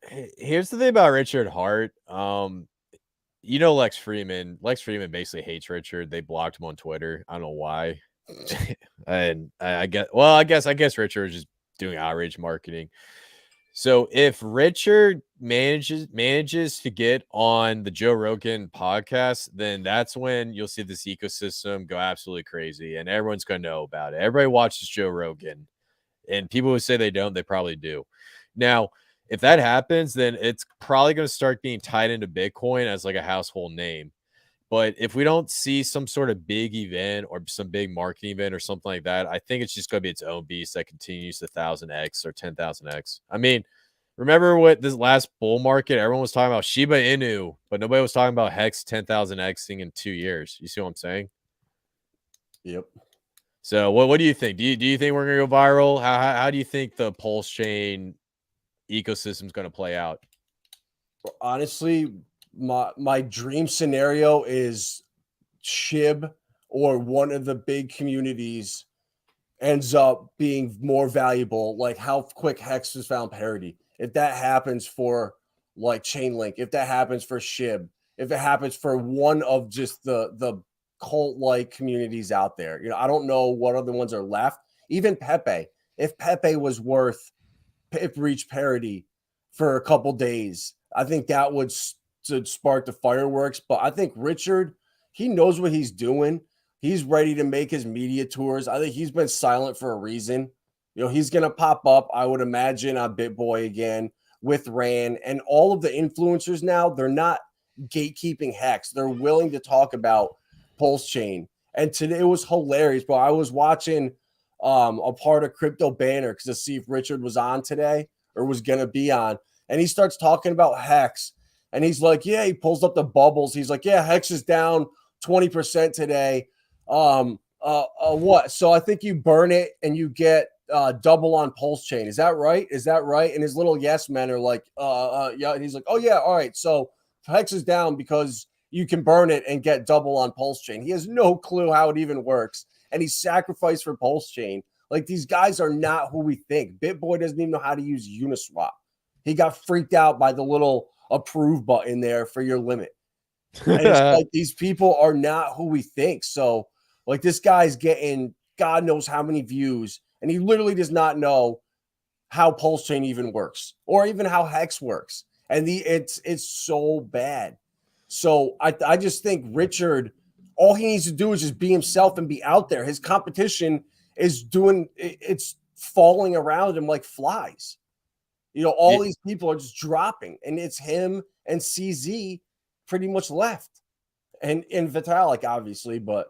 here's the thing about Richard Hart. Lex Freeman. Lex Freeman basically hates Richard. They blocked him on Twitter. I don't know why. And I guess Richard was just doing outrage marketing. So if Richard manages to get on the Joe Rogan podcast, then that's when you'll see this ecosystem go absolutely crazy, and everyone's going to know about it. Everybody watches Joe Rogan, and people who say they don't, they probably do. Now, If that happens, then it's probably going to start being tied into Bitcoin as like a household name. But if we don't see some sort of big event or some big marketing event or something like that, I think it's just going to be its own beast that continues to 1000x or 10,000x. I mean, remember what this last bull market, everyone was talking about Shiba Inu, but nobody was talking about Hex 10,000xing in 2 years. You see what I'm saying? Yep. So what do you think? Do you think we're gonna go viral? How do you think the Pulsechain ecosystem is gonna play out? Honestly, my dream scenario is SHIB or one of the big communities ends up being more valuable, like how quick Hex has found parity. If that happens for like Chainlink, if that happens for SHIB, if it happens for one of just the cult like communities out there, I don't know what other ones are left. Even Pepe, if Pepe was worth, if reached parity for a couple days, I think that would spark the fireworks. But I think Richard, he knows what he's doing. He's ready to make his media tours. I think he's been silent for a reason. He's going to pop up, I would imagine, on BitBoy again with Ran and all of the influencers now. They're not gatekeeping Hex. They're willing to talk about Pulsechain. And today it was hilarious, bro. I was watching a part of Crypto Banner to see if Richard was on today or was going to be on. And he starts talking about Hex. And he's like, yeah, he pulls up the bubbles. He's like, yeah, Hex is down 20% today. What? So I think you burn it and you get double on Pulsechain. Is that right? Is that right? And his little yes men are like, yeah. And he's like, oh yeah, all right. So Hex is down because you can burn it and get double on Pulsechain. He has no clue how it even works, and he's sacrificed for Pulsechain. Like, these guys are not who we think. BitBoy doesn't even know how to use Uniswap. He got freaked out by the little approve button there for your limit. And it's like, these people are not who we think. So, like, this guy's getting God knows how many views, and he literally does not know how Pulsechain even works or even how Hex works. And it's so bad. So I just think Richard, all he needs to do is just be himself and be out there. His competition is it's falling around him like flies. All these people are just dropping, and it's him and CZ pretty much left, and Vitalik obviously, but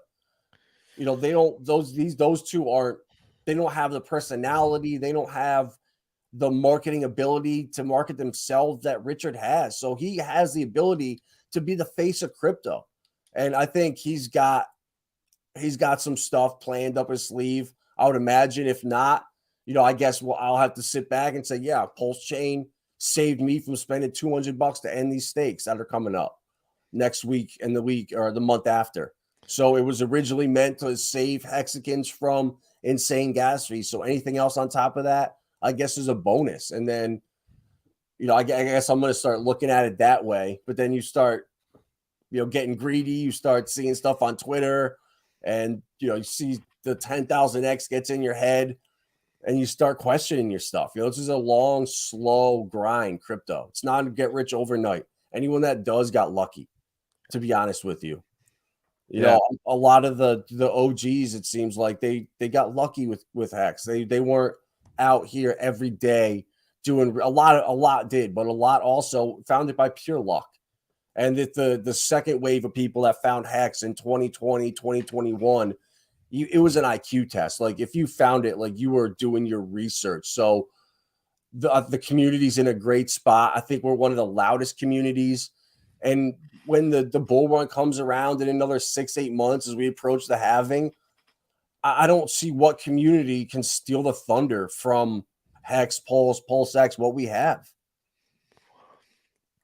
they don't. Those two aren't. They don't have the personality. They don't have the marketing ability to market themselves that Richard has. So he has the ability to be the face of crypto, and I think he's got some stuff planned up his sleeve. I would imagine. If not, I guess I'll have to sit back and say, yeah, Pulsechain saved me from spending $200 to end these stakes that are coming up next week and the week or the month after. So it was originally meant to save Hexicans from insane gas fees. So anything else on top of that, I guess, is a bonus. And then, I guess I'm going to start looking at it that way. But then you start, getting greedy. You start seeing stuff on Twitter, and, you see the 10,000x gets in your head, and you start questioning your stuff. This is a long, slow grind, crypto. It's not to get rich overnight. Anyone that does got lucky, to be honest with you. A lot of the OGs, it seems like they got lucky with Hex. They weren't out here every day doing a lot did, but a lot also found it by pure luck. And that the second wave of people that found Hex in 2020, 2021, it was an IQ test. Like, if you found it, like, you were doing your research. So the community's in a great spot. I think we're one of the loudest communities. And when the bull run comes around in another 6-8 months, as we approach the halving, I don't see what community can steal the thunder from Hex, PulseX, what we have.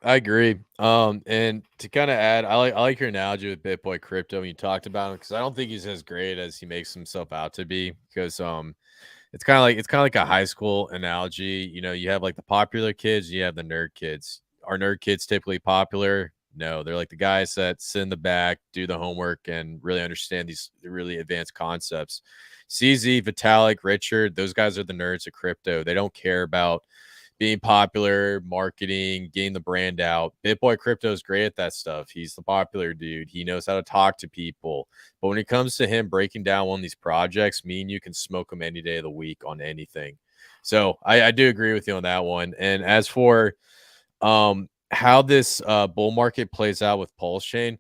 I agree. And to kind of add, I like your analogy with BitBoy Crypto when you talked about him, because I don't think he's as great as he makes himself out to be. Because it's kind of like a high school analogy. You have like the popular kids, you have the nerd kids. Are nerd kids typically popular? No, they're like the guys that sit in the back, do the homework, and really understand these really advanced concepts. CZ, Vitalik, Richard, those guys are the nerds of crypto. They don't care about being popular, marketing, getting the brand out. BitBoy Crypto is great at that stuff. He's the popular dude. He knows how to talk to people. But when it comes to him breaking down one of these projects, me and you can smoke him any day of the week on anything. So I do agree with you on that one. And as for how this bull market plays out with Pulsechain,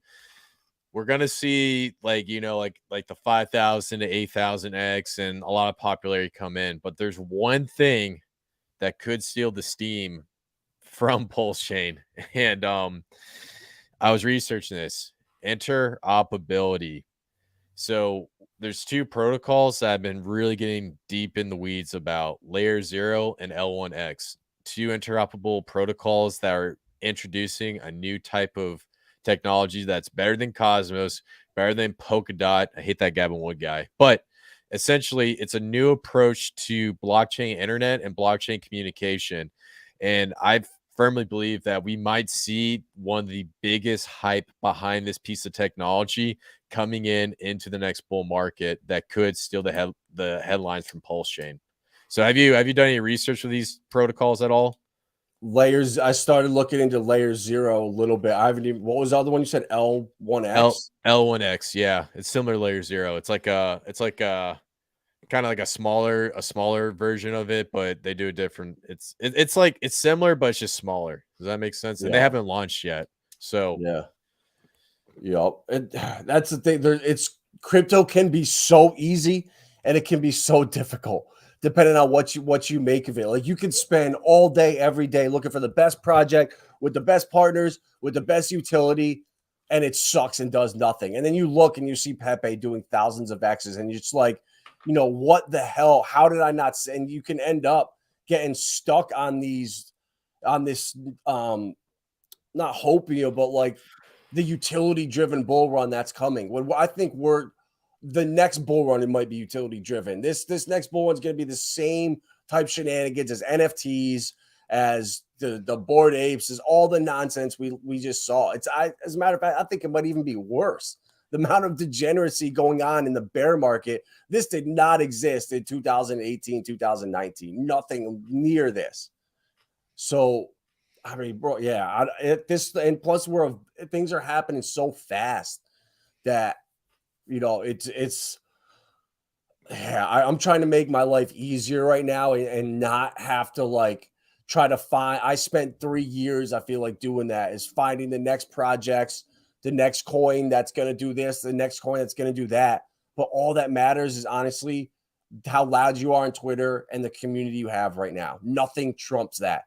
we're gonna see like like the 5,000 to 8,000x and a lot of popularity come in. But there's one thing that could steal the steam from Pulsechain, and I was researching this interoperability. So there's two protocols that have been really getting deep in the weeds about layer 0 and L1X, two interoperable protocols that are introducing a new type of technology that's better than Cosmos, better than Polkadot. I hate that Gavin Wood guy, but essentially it's a new approach to blockchain internet and blockchain communication. And I firmly believe that we might see one of the biggest hype behind this piece of technology coming into the next bull market that could steal the headlines from Pulsechain. So have you done any research for these protocols at all? Layers. I started looking into layer 0 a little bit. I haven't even. What was the other one you said? L1X. L1X. Yeah, it's similar to layer 0. It's like a kind of like a smaller version of it, but they do a different. It's like it's similar, but it's just smaller. Does that make sense? And they haven't launched yet. So yeah. Yep. That's the thing. It's crypto can be so easy and it can be so difficult depending on what you make of it. Like you can spend all day, every day looking for the best project with the best partners, with the best utility, and it sucks and does nothing. And then you look and you see Pepe doing thousands of X's, and you're just like, what the hell? How did I not? And you can end up getting stuck on this not hopium, but like the utility driven bull run that's coming. When I think the next bull run, it might be utility driven. This next bull run's going to be the same type shenanigans as NFTs, as the Bored Apes, as all the nonsense we just saw. As a matter of fact, I think it might even be worse. The amount of degeneracy going on in the bear market, this did not exist in 2018, 2019. Nothing near this. So, I mean, bro, yeah, and plus things are happening so fast that I'm trying to make my life easier right now and not have to like try to find. I spent 3 years, I feel like, doing that, is finding the next projects, the next coin that's going to do this, the next coin that's going to do that. But all that matters is honestly how loud you are on Twitter and the community you have right now. Nothing trumps that.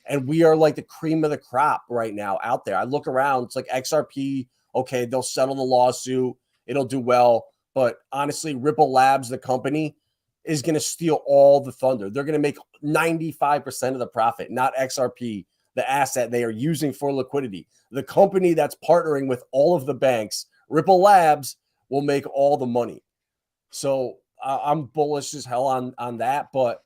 And we are like the cream of the crop right now out there. I look around, it's like XRP. Okay, they'll settle the lawsuit. It'll do well. But honestly, Ripple Labs, the company, is going to steal all the thunder. They're going to make 95% of the profit, not XRP, the asset they are using for liquidity. The company that's partnering with all of the banks, Ripple Labs, will make all the money. So I'm bullish as hell on that. But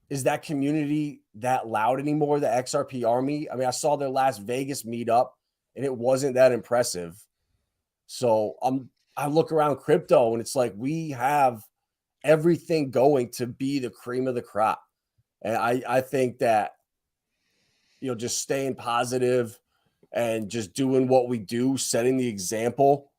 is that community that loud anymore, the XRP army? I mean, I saw their last Vegas meetup, and it wasn't that impressive. So I look around crypto, and it's like we have everything going to be the cream of the crop. And I think that, just staying positive and just doing what we do, setting the example.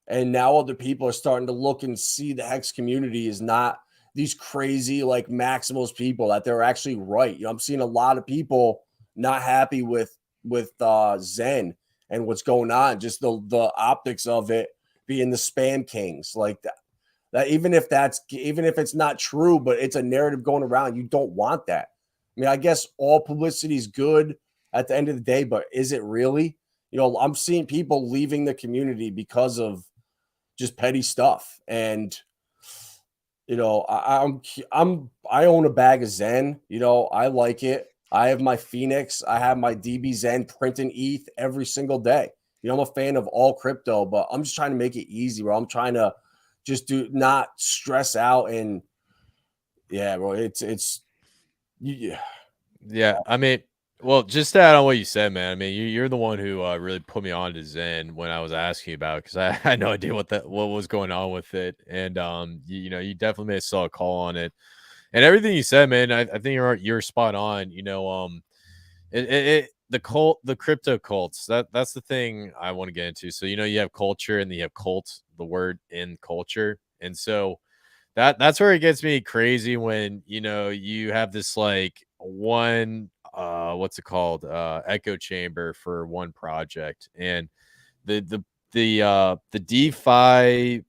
And now other people are starting to look and see the Hex community is not these crazy like Maximals people, that they're actually right. I'm seeing a lot of people not happy with Zen and what's going on, just the optics of it being the spam kings like that. Even if it's not true, but it's a narrative going around, you don't want that. I mean, I guess all publicity is good at the end of the day, but is it really? I'm seeing people leaving the community because of just petty stuff. And I own a bag of Zen. I like it. I have my Phoenix. I have my DB Zen printing ETH every single day. I'm a fan of all crypto, but I'm just trying to make it easy, bro. I'm trying to just not stress out. And yeah, bro, yeah. I mean, well, just to add on what you said, man. I mean, you're the one who really put me on to Zen when I was asking about, because I had no idea what was going on with it, and you definitely made a solid call on it, and everything you said, man. I think you're spot on. The crypto cults. That's the thing I want to get into. So you have culture and then you have cult, the word in culture, and so that's where it gets me crazy when, you know, you have this like one what's it called? Echo chamber for one project. And the DeFi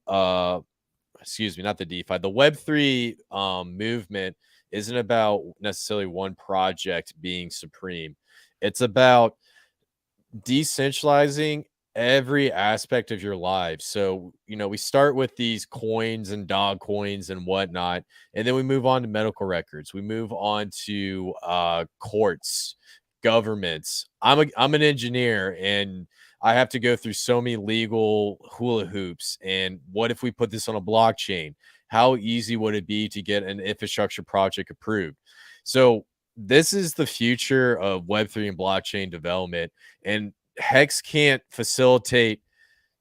excuse me, not the DeFi, the Web3 movement isn't about necessarily one project being supreme. It's about decentralizing every aspect of your life. So, you know, we start with these coins and dog coins and whatnot, and then we move on to medical records. We move on to courts, governments. I'm an engineer, and I have to go through so many legal hula hoops. And what if we put this on a blockchain? How easy would it be to get an infrastructure project approved? So this is the future of Web3 and blockchain development. And Hex can't facilitate,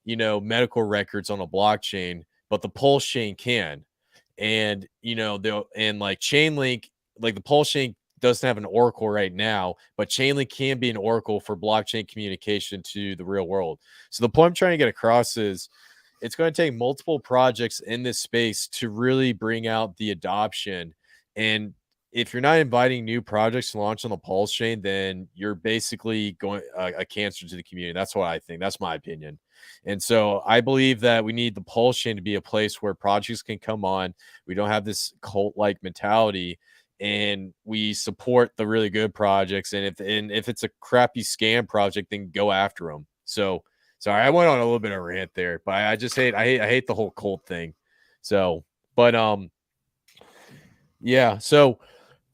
you know, medical records on a blockchain, but the Pulsechain can. And, you know, and like Chainlink, like the Pulsechain doesn't have an oracle right now, but Chainlink can be an oracle for blockchain communication to the real world. So the point I'm trying to get across is it's going to take multiple projects in this space to really bring out the adoption. And if you're not inviting new projects to launch on the Pulse chain, then you're basically going a cancer to the community. That's what I think. That's my opinion. And so I believe that we need the Pulse chain to be a place where projects can come on. We don't have this cult-like mentality, and we support the really good projects. And if it's a crappy scam project, then go after them. So sorry, I went on a little bit of a rant there, but I hate the whole cult thing. So, but yeah. So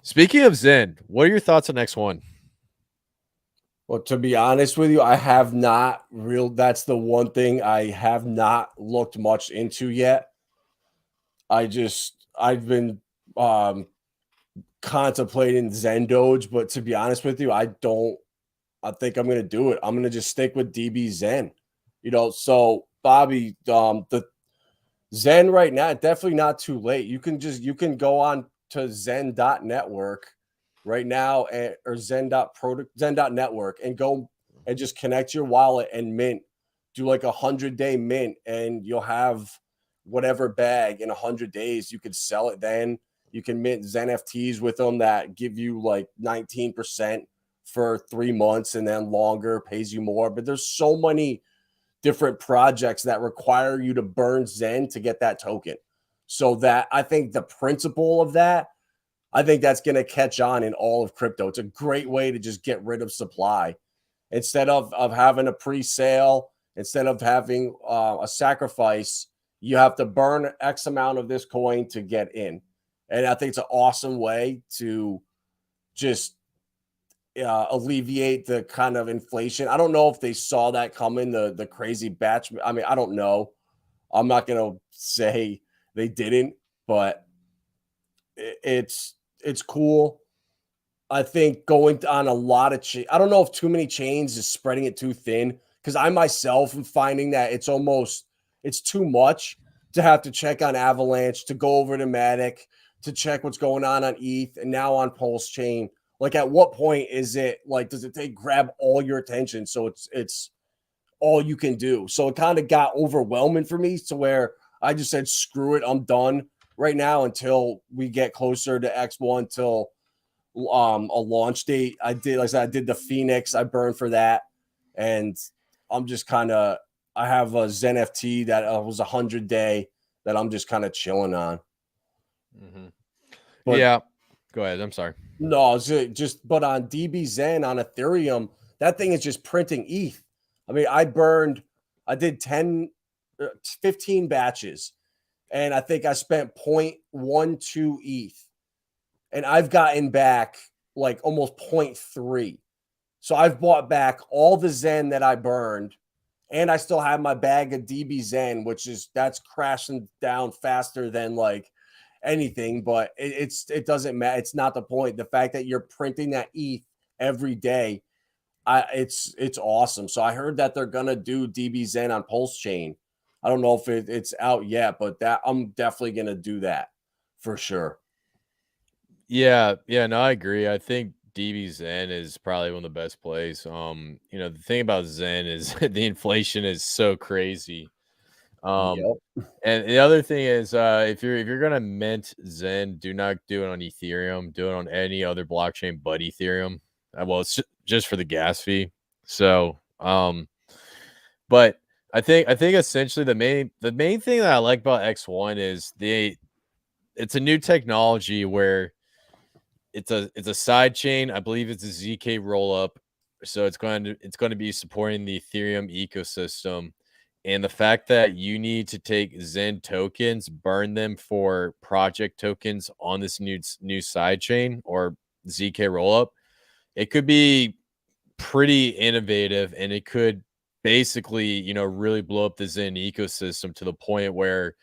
speaking of Zen, what are your thoughts on X1? Well, to be honest with you, I have not that's the one thing I have not looked much into yet. I've been contemplating Zen Doge, but to be honest with you, I think I'm gonna do it. I'm gonna just stick with DB Zen. You know, so Bobby, the Zen right now, definitely not too late. You can go on to zen.network right now, or zen.network, and go and just connect your wallet and mint. Do like 100-day mint, and you'll have whatever bag in 100 days. You could sell it then. You can mint Zen FTs with them that give you like 19% for 3 months, and then longer pays you more. But there's so many different projects that require you to burn Zen to get that token. So that I think the principle of that, I think that's going to catch on in all of crypto. It's a great way to just get rid of supply. Instead of having a pre-sale, instead of having a sacrifice, you have to burn X amount of this coin to get in. And I think it's an awesome way to just alleviate the kind of inflation. I don't know if they saw that coming, the crazy batch. I mean, I don't know. I'm not going to say they didn't, but it's cool. I think going on a lot of I don't know if too many chains is spreading it too thin, because I myself am finding that it's too much to have to check on Avalanche, to go over to Matic, to check what's going on ETH, and now on Pulse Chain. Like, at what point is it like, does it grab all your attention? So it's all you can do. So it kind of got overwhelming for me, to where I just said, screw it, I'm done right now until we get closer to X1, till a launch date. I did the Phoenix, I burned for that, and I'm just kind of, I have a Zen FT that was 100-day that I'm just kind of chilling on. Mm-hmm. But, yeah, go ahead. I'm sorry. No, but on DB Zen on Ethereum, that thing is just printing ETH. I mean, I did 15 batches, and I think I spent 0.12 ETH, and I've gotten back like almost 0.3. So I've bought back all the Zen that I burned, and I still have my bag of DB Zen, that's crashing down faster than like anything, but it doesn't matter. It's not the point. The fact that you're printing that ETH every day, it's awesome. So I heard that they're gonna do DB Zen on Pulse Chain. I don't know if it's out yet, but that I'm definitely gonna do that for sure. Yeah, no, I agree. I think DB Zen is probably one of the best plays. You know, the thing about Zen is the inflation is so crazy. Um, Yep. and the other thing is, if you're gonna mint Zen, do not do it on Ethereum. Do it on any other blockchain but Ethereum. Well, it's just for the gas fee. So, but I think essentially the main thing that I like about X1 is it's a new technology where it's a side chain. I believe it's a ZK rollup. So it's going to be supporting the Ethereum ecosystem. And the fact that you need to take Zen tokens, burn them for project tokens on this new side chain or ZK rollup, it could be pretty innovative, and it could basically, really blow up the Zen ecosystem to the point where,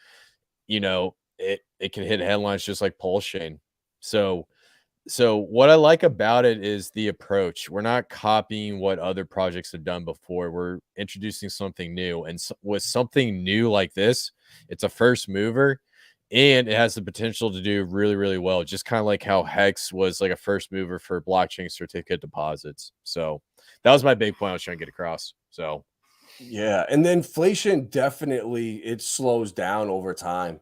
it can hit headlines just like Pulsechain. So what I like about it is the approach. We're not copying what other projects have done before. We're introducing something new. And with something new like this, it's a first mover and it has the potential to do really, really well. Just kind of like how Hex was like a first mover for blockchain certificate deposits. So that was my big point I was trying to get across. So Yeah, and the inflation definitely it slows down over time.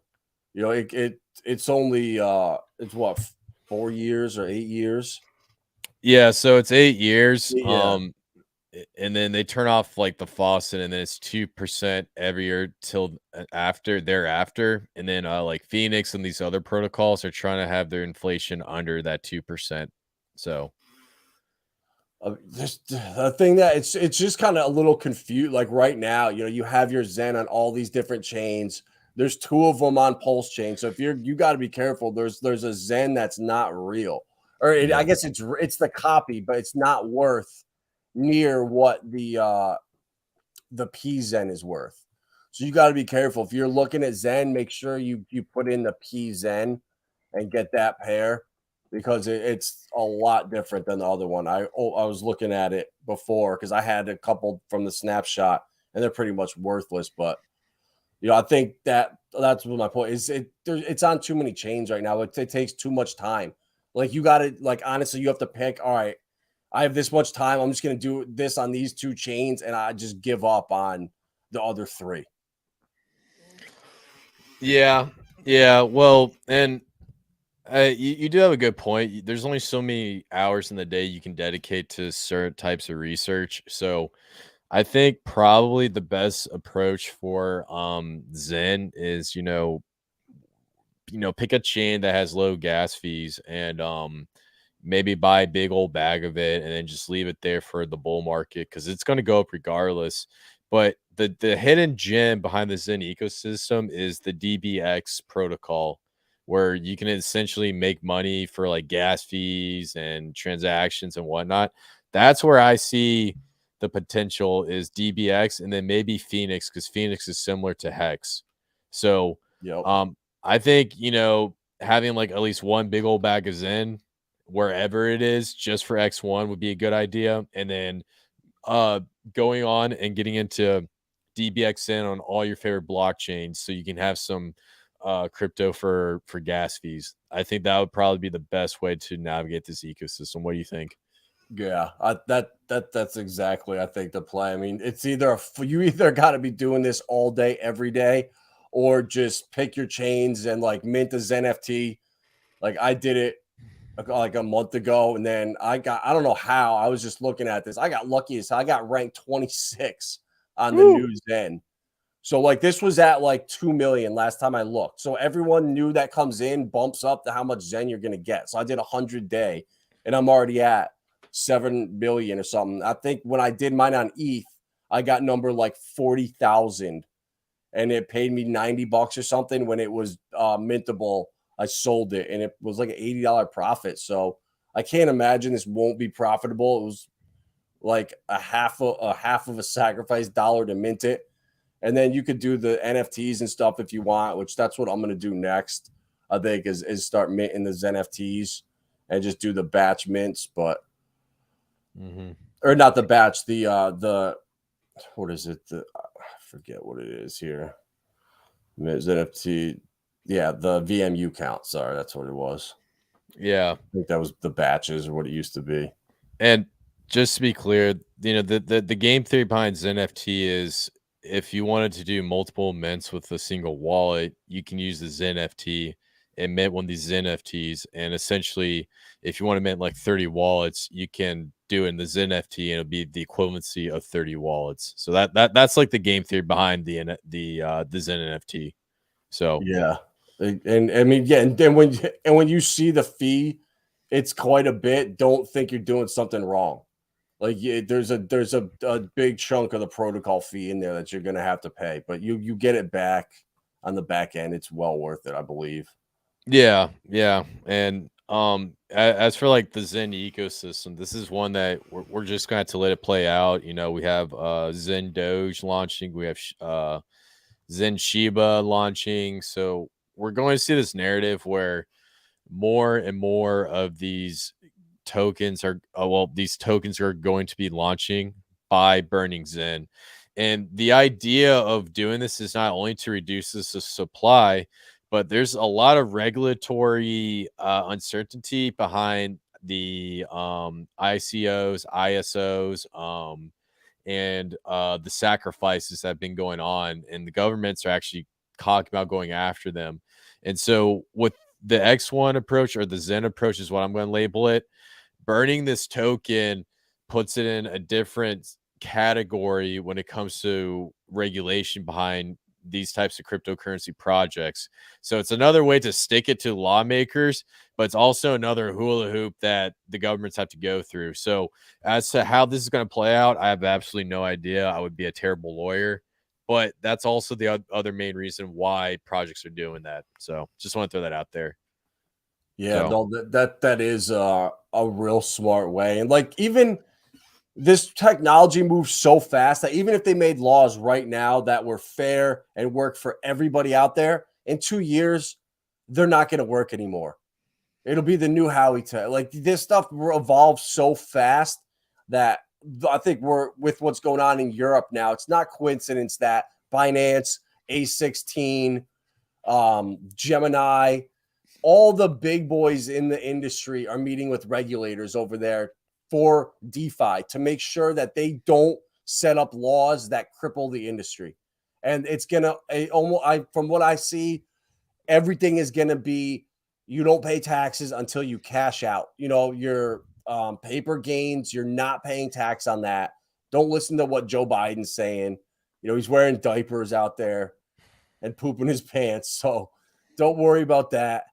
It's only it's what 4 years or 8 years. yeah, so it's 8 years. Yeah. And then they turn off like the faucet, and then it's 2% every year till after thereafter. And then like Phoenix and these other protocols are trying to have their inflation under that 2%. So Just the thing that it's just kind of a little confused. Like right now, you have your Zen on all these different chains. There's two of them on Pulse chain. So if you got to be careful. There's a Zen that's not real, or I yeah. guess it's the copy, but it's not worth near what the P Zen is worth. So you got to be careful. If you're looking at Zen, make sure you put in the P Zen and get that pair because it's a lot different than the other one. I was looking at it before because I had a couple from the snapshot and they're pretty much worthless. But I think that's what my point is. It's on too many chains right now. It takes too much time. Like you got to honestly, you have to pick. All right, I have this much time. I'm just going to do this on these two chains, and I just give up on the other three. Yeah. Yeah. Well, and you do have a good point. There's only so many hours in the day you can dedicate to certain types of research. So I think probably the best approach for Zen is, pick a chain that has low gas fees and maybe buy a big old bag of it and then just leave it there for the bull market because it's going to go up regardless. But the hidden gem behind the Zen ecosystem is the DBX protocol, where you can essentially make money for like gas fees and transactions and whatnot. That's where I see the potential is DBX and then maybe Phoenix, because Phoenix is similar to Hex. So Yep. I think, having like at least one big old bag of Zen wherever it is just for X1 would be a good idea. And then going on and getting into DBXN on all your favorite blockchains so you can have some crypto for gas fees. I think that would probably be the best way to navigate this ecosystem. What do you think? Yeah, that's exactly I think the play. I mean, it's you either got to be doing this all day every day, or just pick your chains and like mint a Zen FT. Like I did it like a month ago, and then I don't know how I was just looking at this. I got lucky as I got ranked 26 on the new Zen. So like this was at like 2 million last time I looked. So everyone knew that comes in bumps up to how much Zen you're gonna get. So I did 100-day, and I'm already at 7 billion or something. I think when I did mine on ETH, I got number like 40,000, and it paid me $90 or something. When it was mintable, I sold it, and it was like an $80 profit. So I can't imagine this won't be profitable. It was like a half of a sacrifice dollar to mint it. And then you could do the NFTs and stuff if you want, which that's what I'm going to do next. I think is start minting the Zen NFTs and just do the batch mints, but or not the batch, the what is it? I forget what it is here. Zen NFT, yeah, the VMU count. Sorry, that's what it was. Yeah, I think that was the batches or what it used to be. And just to be clear, the game theory behind Zen NFT is if you wanted to do multiple mints with a single wallet, you can use the Zen FT and mint one of these Zen FTs. And essentially, if you want to mint like 30 wallets, you can do it in the Zen FT, and it'll be the equivalency of 30 wallets. So that's like the game theory behind the Zen NFT. So Yeah, and I mean, yeah, and then when you see the fee, it's quite a bit. Don't think you're doing something wrong. Like, yeah, there's a big chunk of the protocol fee in there that you're gonna have to pay, but you get it back on the back end. It's well worth it, I believe. yeah, yeah. And as for like the Zen ecosystem, this is one that we're just going to have to let it play out. You know, we have Zen Doge launching, we have Zen Shiba launching. So we're going to see this narrative where more and more of these tokens are these tokens are going to be launching by burning Zen. And the idea of doing this is not only to reduce the supply, but there's a lot of regulatory uncertainty behind the ICOs, ISOs, and the sacrifices that have been going on, and the governments are actually talking about going after them. And so with the X1 approach, or the Zen approach is what I'm going to label it, burning this token puts it in a different category when it comes to regulation behind these types of cryptocurrency projects. So it's another way to stick it to lawmakers, but it's also another hula hoop that the governments have to go through. So as to how this is going to play out, I have absolutely no idea. I would be a terrible lawyer, but that's also the other main reason why projects are doing that. So just want to throw that out there. Yeah, So no, that is a real smart way, and like, even this technology moves so fast that even if they made laws right now that were fair and work for everybody out there, in 2 years, they're not going to work anymore. It'll be the new Howie tech. Like, this stuff evolves so fast that I think we're with what's going on in Europe now. It's not coincidence that Binance, A16, Gemini, all the big boys in the industry are meeting with regulators over there for DeFi to make sure that they don't set up laws that cripple the industry. And it's gonna from what I see, everything is gonna be, you don't pay taxes until you cash out. You know, your paper gains, you're not paying tax on that. Don't listen to what Joe Biden's saying. You know, he's wearing diapers out there and pooping his pants. So don't worry about that.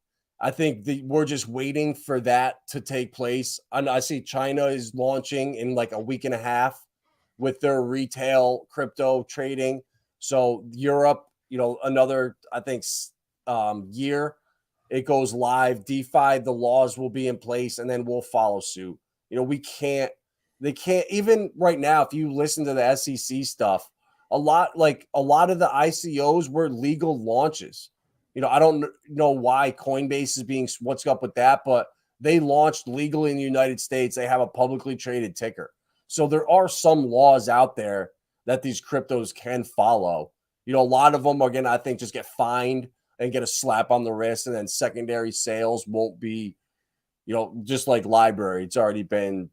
I think we're just waiting for that to take place. And I see China is launching in like a week and a half with their retail crypto trading. So Europe, you know, another, I think, year, it goes live. DeFi, the laws will be in place, and then we'll follow suit. You know, they can't, even right now, if you listen to the SEC stuff, a lot of the ICOs were legal launches. You know, I don't know why Coinbase is being, what's up with that, but they launched legally in the United States. They have a publicly traded ticker. So there are some laws out there that these cryptos can follow. You know, a lot of them are going to, I think, just get fined and get a slap on the wrist, and then secondary sales won't be, you know, just like library. It's already been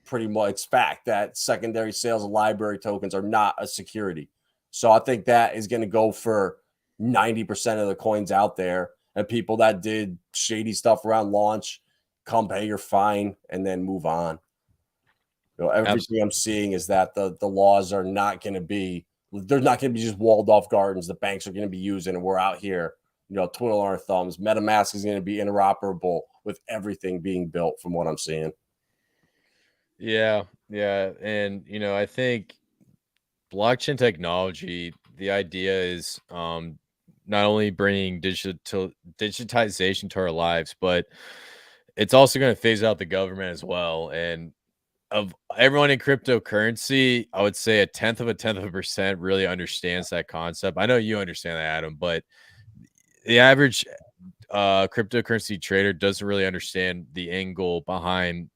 pretty much, it's fact that secondary sales of library tokens are not a security. So I think that is going to go for 90% of the coins out there, and people that did shady stuff around launch, come pay your fine and then move on. You know, everything I'm seeing is that the laws are not going to be, they're not going to be just walled off gardens. The banks are going to be using, and we're out here, you know, twiddling our thumbs. MetaMask is going to be interoperable with everything being built, from what I'm seeing. yeah, yeah. And you know, I think blockchain technology, the idea is not only bringing digitization to our lives, but it's also going to phase out the government as well. And of everyone in cryptocurrency, I would say 0.1% really understands that concept. I know you understand that, Adam, but the average cryptocurrency trader doesn't really understand the angle behind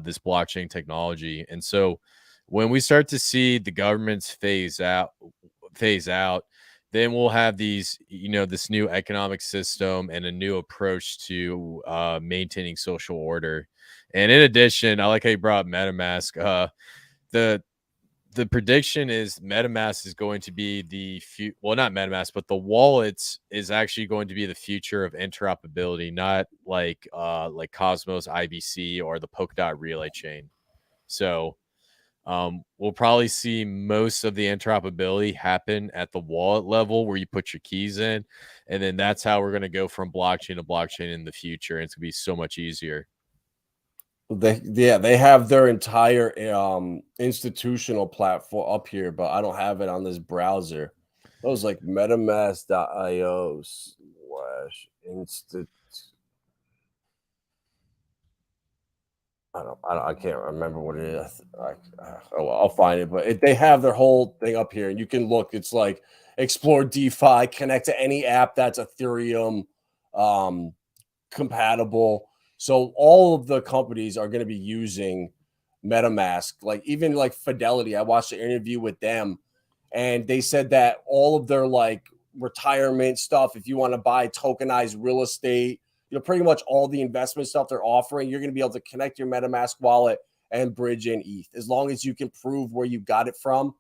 this blockchain technology. And so when we start to see the governments phase out, then we'll have these, you know, this new economic system and a new approach to maintaining social order. And in addition, I like how you brought up MetaMask. The the prediction is MetaMask is going to be the well, not MetaMask, but the wallets is actually going to be the future of interoperability, not like Cosmos IBC or the Polkadot Relay chain. So we'll probably see most of the interoperability happen at the wallet level where you put your keys in, and then that's how we're going to go from blockchain to blockchain in the future, and it's going to be so much easier. They have their entire institutional platform up here, but I don't have it on this browser. It was like metamask.io / institute. I can't remember what it is. I'll find it, but they have their whole thing up here, and you can look. It's like explore DeFi, connect to any app that's Ethereum compatible. So all of the companies are going to be using MetaMask. Like even like Fidelity, I watched an interview with them, and they said that all of their like retirement stuff, if you want to buy tokenized real estate, pretty much all the investment stuff they're offering, you're going to be able to connect your MetaMask wallet and bridge in ETH as long as you can prove where you got it from.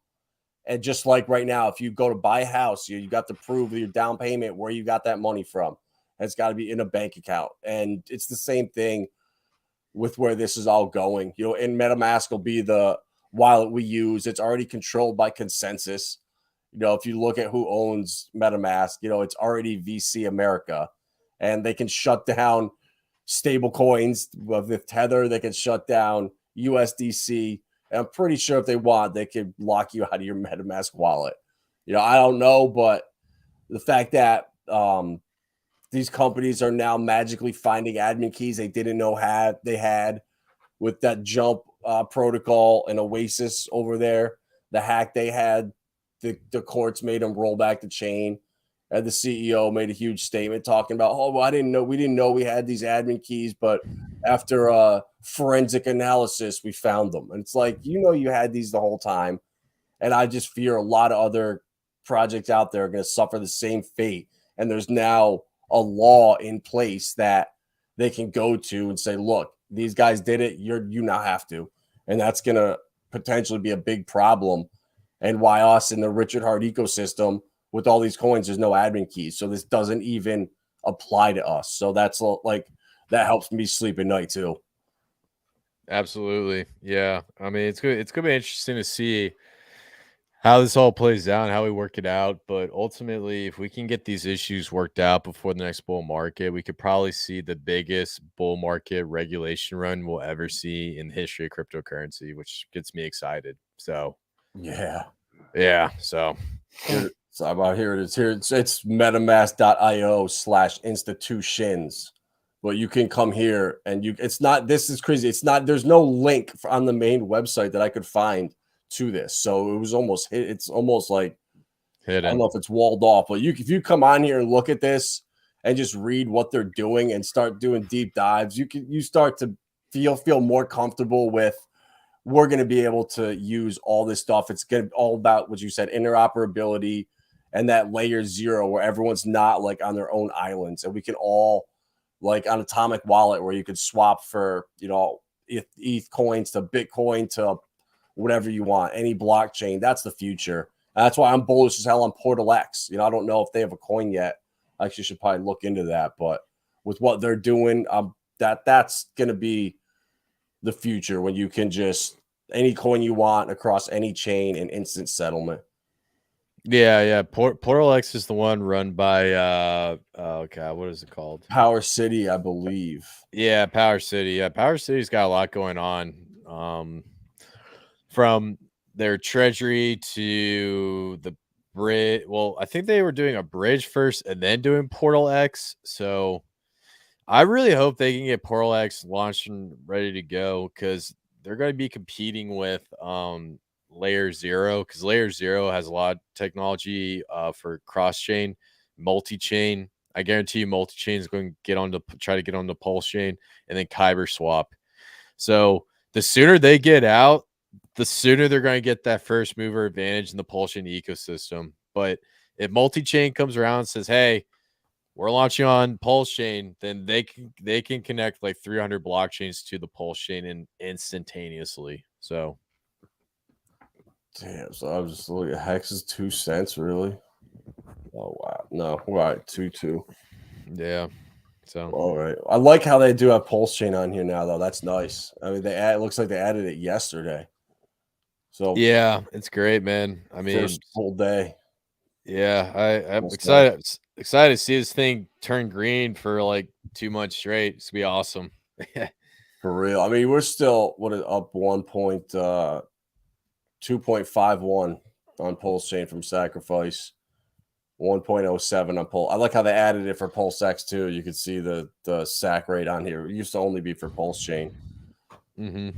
And just like right now, if you go to buy a house, you got to prove your down payment where you got that money from. It's got to be in a bank account. And it's the same thing with where this is all going. And MetaMask will be the wallet we use. It's already controlled by consensus. If you look at who owns MetaMask, it's already VC America. And they can shut down stable coins with Tether. They can shut down USDC. And I'm pretty sure if they want, they could lock you out of your MetaMask wallet. I don't know, but the fact that these companies are now magically finding admin keys they didn't know they had with that jump protocol and Oasis over there, the hack they had, the courts made them roll back the chain. And the CEO made a huge statement talking about, we didn't know we had these admin keys, but after forensic analysis, we found them. And it's like, you had these the whole time. And I just fear a lot of other projects out there are going to suffer the same fate. And there's now a law in place that they can go to and say, look, these guys did it. You now have to. And that's going to potentially be a big problem. And why us in the Richard Hart ecosystem with all these coins, there's no admin keys. So this doesn't even apply to us. So that's like, that helps me sleep at night too. Absolutely. Yeah. I mean, it's good. It's going to be interesting to see how this all plays out and how we work it out. But ultimately, if we can get these issues worked out before the next bull market, we could probably see the biggest bull market regulation run we'll ever see in the history of cryptocurrency, which gets me excited. So, yeah. So here it is. Here it's metamask.io / institutions. But you can come here and this is crazy. There's no link on the main website that I could find to this. So it's almost like hidden. I don't know if it's walled off, but if you come on here and look at this and just read what they're doing and start doing deep dives, you start to feel more comfortable with, we're going to be able to use all this stuff. It's going to be all about what you said, interoperability and that layer 0 where everyone's not like on their own islands. And we can all, like on Atomic Wallet, where you could swap for, ETH coins to Bitcoin to whatever you want, any blockchain. That's the future. And that's why I'm bullish as hell on PulseX. I don't know if they have a coin yet. I actually should probably look into that. But with what they're doing, that's going to be the future, when you can just any coin you want across any chain and instant settlement. Yeah. PulseX is the one run by what is it called? Power City, I believe. Yeah, Power City. Yeah, Power City's got a lot going on. From their treasury to the bridge. Well, I think they were doing a bridge first and then doing PulseX. So I really hope they can get PulseX launched and ready to go, because they're going to be competing with Layer 0, because Layer 0 has a lot of technology for cross-chain, multi-chain. I guarantee you multi-chain is going to try to get on the Pulsechain, and then Kyber swap. So the sooner they get out, the sooner they're going to get that first mover advantage in the Pulsechain ecosystem. But if multi-chain comes around and says, hey, we're launching on Pulsechain, then they can connect like 300 blockchains to the Pulsechain instantaneously. So Damn. So I was just looking at Hex is 2 cents, really? Oh wow. No, right, 2. Yeah. So All right. I like how they do have Pulsechain on here now, though. That's nice. I mean, it looks like they added it yesterday. So yeah, it's great, man. I mean, first full day. yeah, I'm Almost day. excited to see this thing turn green for like 2 months straight. It's gonna be awesome. For real. I mean, we're still up 2.51 on Pulsechain from Sacrifice. 1.07 on Pulse. I like how they added it for PulseX too. You could see the sack rate on here. It used to only be for Pulsechain. Mm-hmm.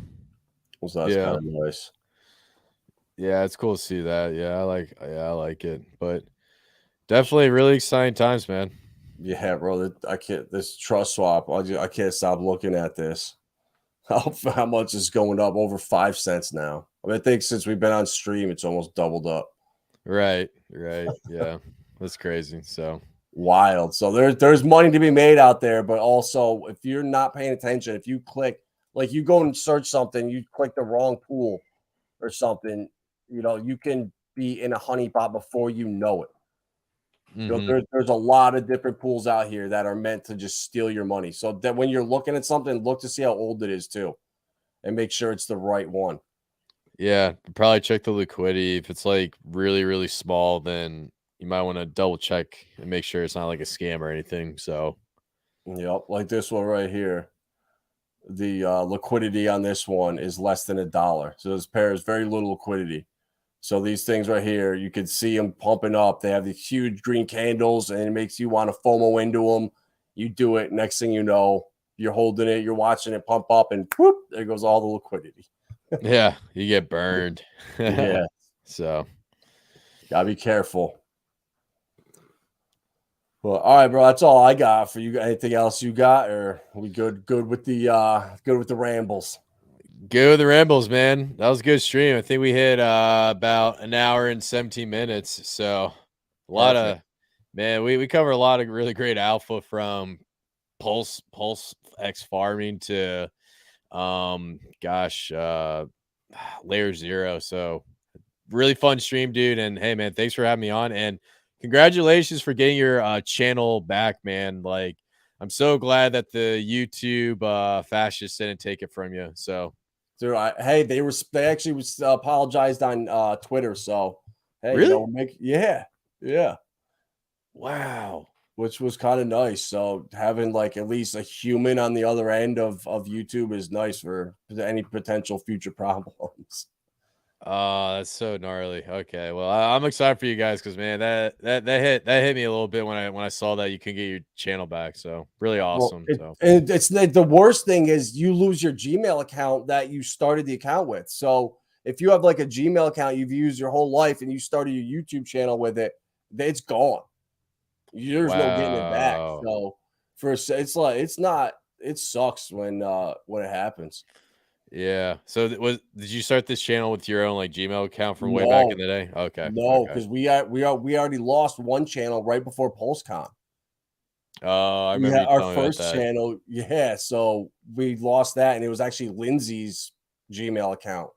So that's kind of nice. Yeah, it's cool to see that. Yeah, I like it. But definitely really exciting times, man. Yeah, bro. I can't. This trust swap. I can't stop looking at this. How much is going up? Over 5 cents now. I mean, I think since we've been on stream, it's almost doubled up. Right. Yeah. That's crazy. So Wild. So there's money to be made out there, but also if you're not paying attention, if you click, like you go and search something, you click the wrong pool or something, you can be in a honeypot before you know it. There's a lot of different pools out here that are meant to just steal your money. So that when you're looking at something, look to see how old it is too, and make sure it's the right one. yeah, probably check the liquidity. If it's like really, really small, then you might want to double check and make sure it's not like a scam or anything. So Yep, like this one right here. The liquidity on this one is less than $1. So this pair is very little liquidity. So these things right here, you can see them pumping up. They have these huge green candles, and it makes you want to FOMO into them. You do it. Next thing you know, you're holding it, you're watching it pump up, and whoop, there goes all the liquidity. yeah, you get burned. Yeah. So Gotta be careful. Well, all right, bro. That's all I got for you. Anything else you got, or are we good? Good with the rambles. go with the rambles, man. That was a good stream. I think we hit about an hour and 17 minutes. So a lot Perfect. of man, we cover a lot of really great alpha from PulseX farming to layer 0. So really fun stream, dude. And hey, man, thanks for having me on. And congratulations for getting your channel back, man. Like, I'm so glad that the YouTube fascists didn't take it from you. So, Dude, they actually apologized on Twitter. So hey, really? yeah, Wow. which was kind of nice. So having like at least a human on the other end of YouTube is nice for any potential future problems. Oh, that's so gnarly. Okay, well, I'm excited for you guys because man, that hit me a little bit when I saw that you can get your channel back. So really Well, awesome. So it's the worst thing is you lose your Gmail account that you started the account with. So if you have like a Gmail account you've used your whole life and you started your YouTube channel with it, it's gone. There's no getting it back. wow. So it sucks when it happens. Yeah. So did you start this channel with your own like Gmail account from way back in No, the day? Okay. no, Okay. because we already lost one channel right before PulseCon. Oh, I We remember had you our telling me about first that. channel, yeah. So we lost that, and it was actually Lindsay's Gmail account.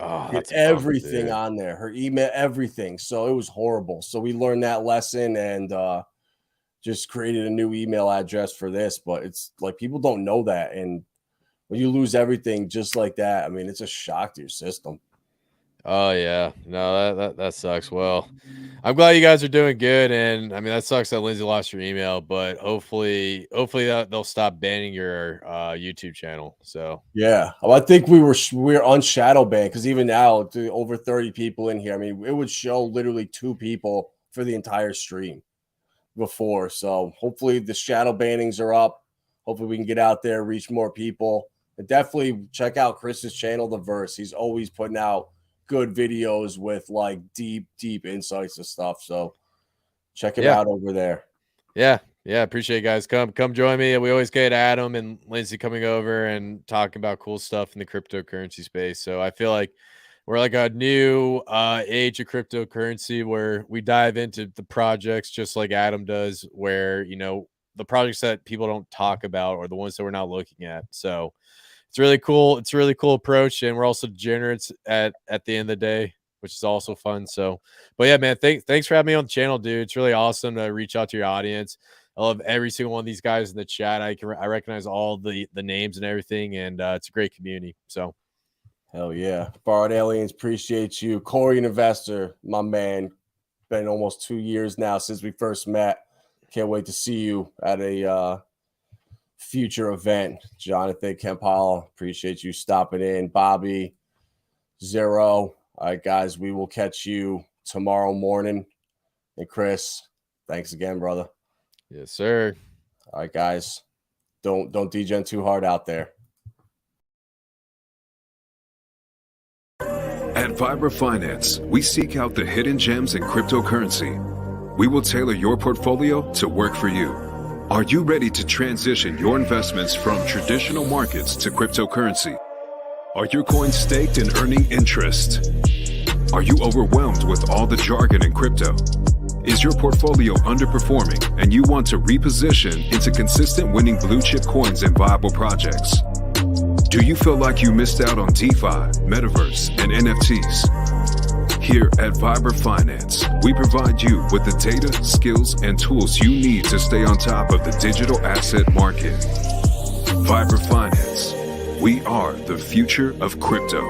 Oh, Get that's a bummer, everything dude. on there, her email, everything. So it was horrible. So we learned that lesson and just created a new email address for this. But it's like people don't know that, and when you lose everything just like that, I mean, it's a shock to your system. Oh yeah. No, that sucks. Well, I'm glad you guys are doing good. And I mean that sucks that Lindsay lost your email, but hopefully that they'll stop banning your YouTube channel. So Yeah, well, I think we're on shadow ban because even now, over 30 people in here. I mean, it would show literally 2 people for the entire stream before. So hopefully the shadow bannings are up. Hopefully we can get out there, reach more people. And definitely check out Chris's channel, The Verse. He's always putting out good videos with like deep insights and stuff. So check him yeah. out over there. Yeah. Yeah. Appreciate you guys. Come join me. We always get Adam and Lindsay coming over and talking about cool stuff in the cryptocurrency space. So I feel like we're like a new age of cryptocurrency where we dive into the projects just like Adam does, where the projects that people don't talk about or the ones that we're not looking at. So really cool. It's a really cool approach, and we're also degenerates at the end of the day, which is also fun. So, but yeah, man, thanks for having me on the channel, dude. It's really awesome to reach out to your audience. I love every single one of these guys in the chat. I recognize all the names and everything, and it's a great community. So, hell yeah, Borrowed Aliens, appreciate you, Corey, an investor, my man. Been almost 2 years now since we first met. Can't wait to see you at a future event. Jonathan Kempala, appreciate you stopping in. Bobby, Zero. All right, guys, we will catch you tomorrow morning. And Chris, thanks again, brother. Yes, sir. All right, guys, don't degen too hard out there. At Vibra Finance, we seek out the hidden gems in cryptocurrency. We will tailor your portfolio to work for you. Are you ready to transition your investments from traditional markets to cryptocurrency? Are your coins staked and earning interest? Are you overwhelmed with all the jargon in crypto? Is your portfolio underperforming and you want to reposition into consistent winning blue chip coins and viable projects? Do you feel like you missed out on DeFi, Metaverse, and NFTs? Here at Vibra Finance, we provide you with the data, skills, and tools you need to stay on top of the digital asset market. Vibra Finance, we are the future of crypto.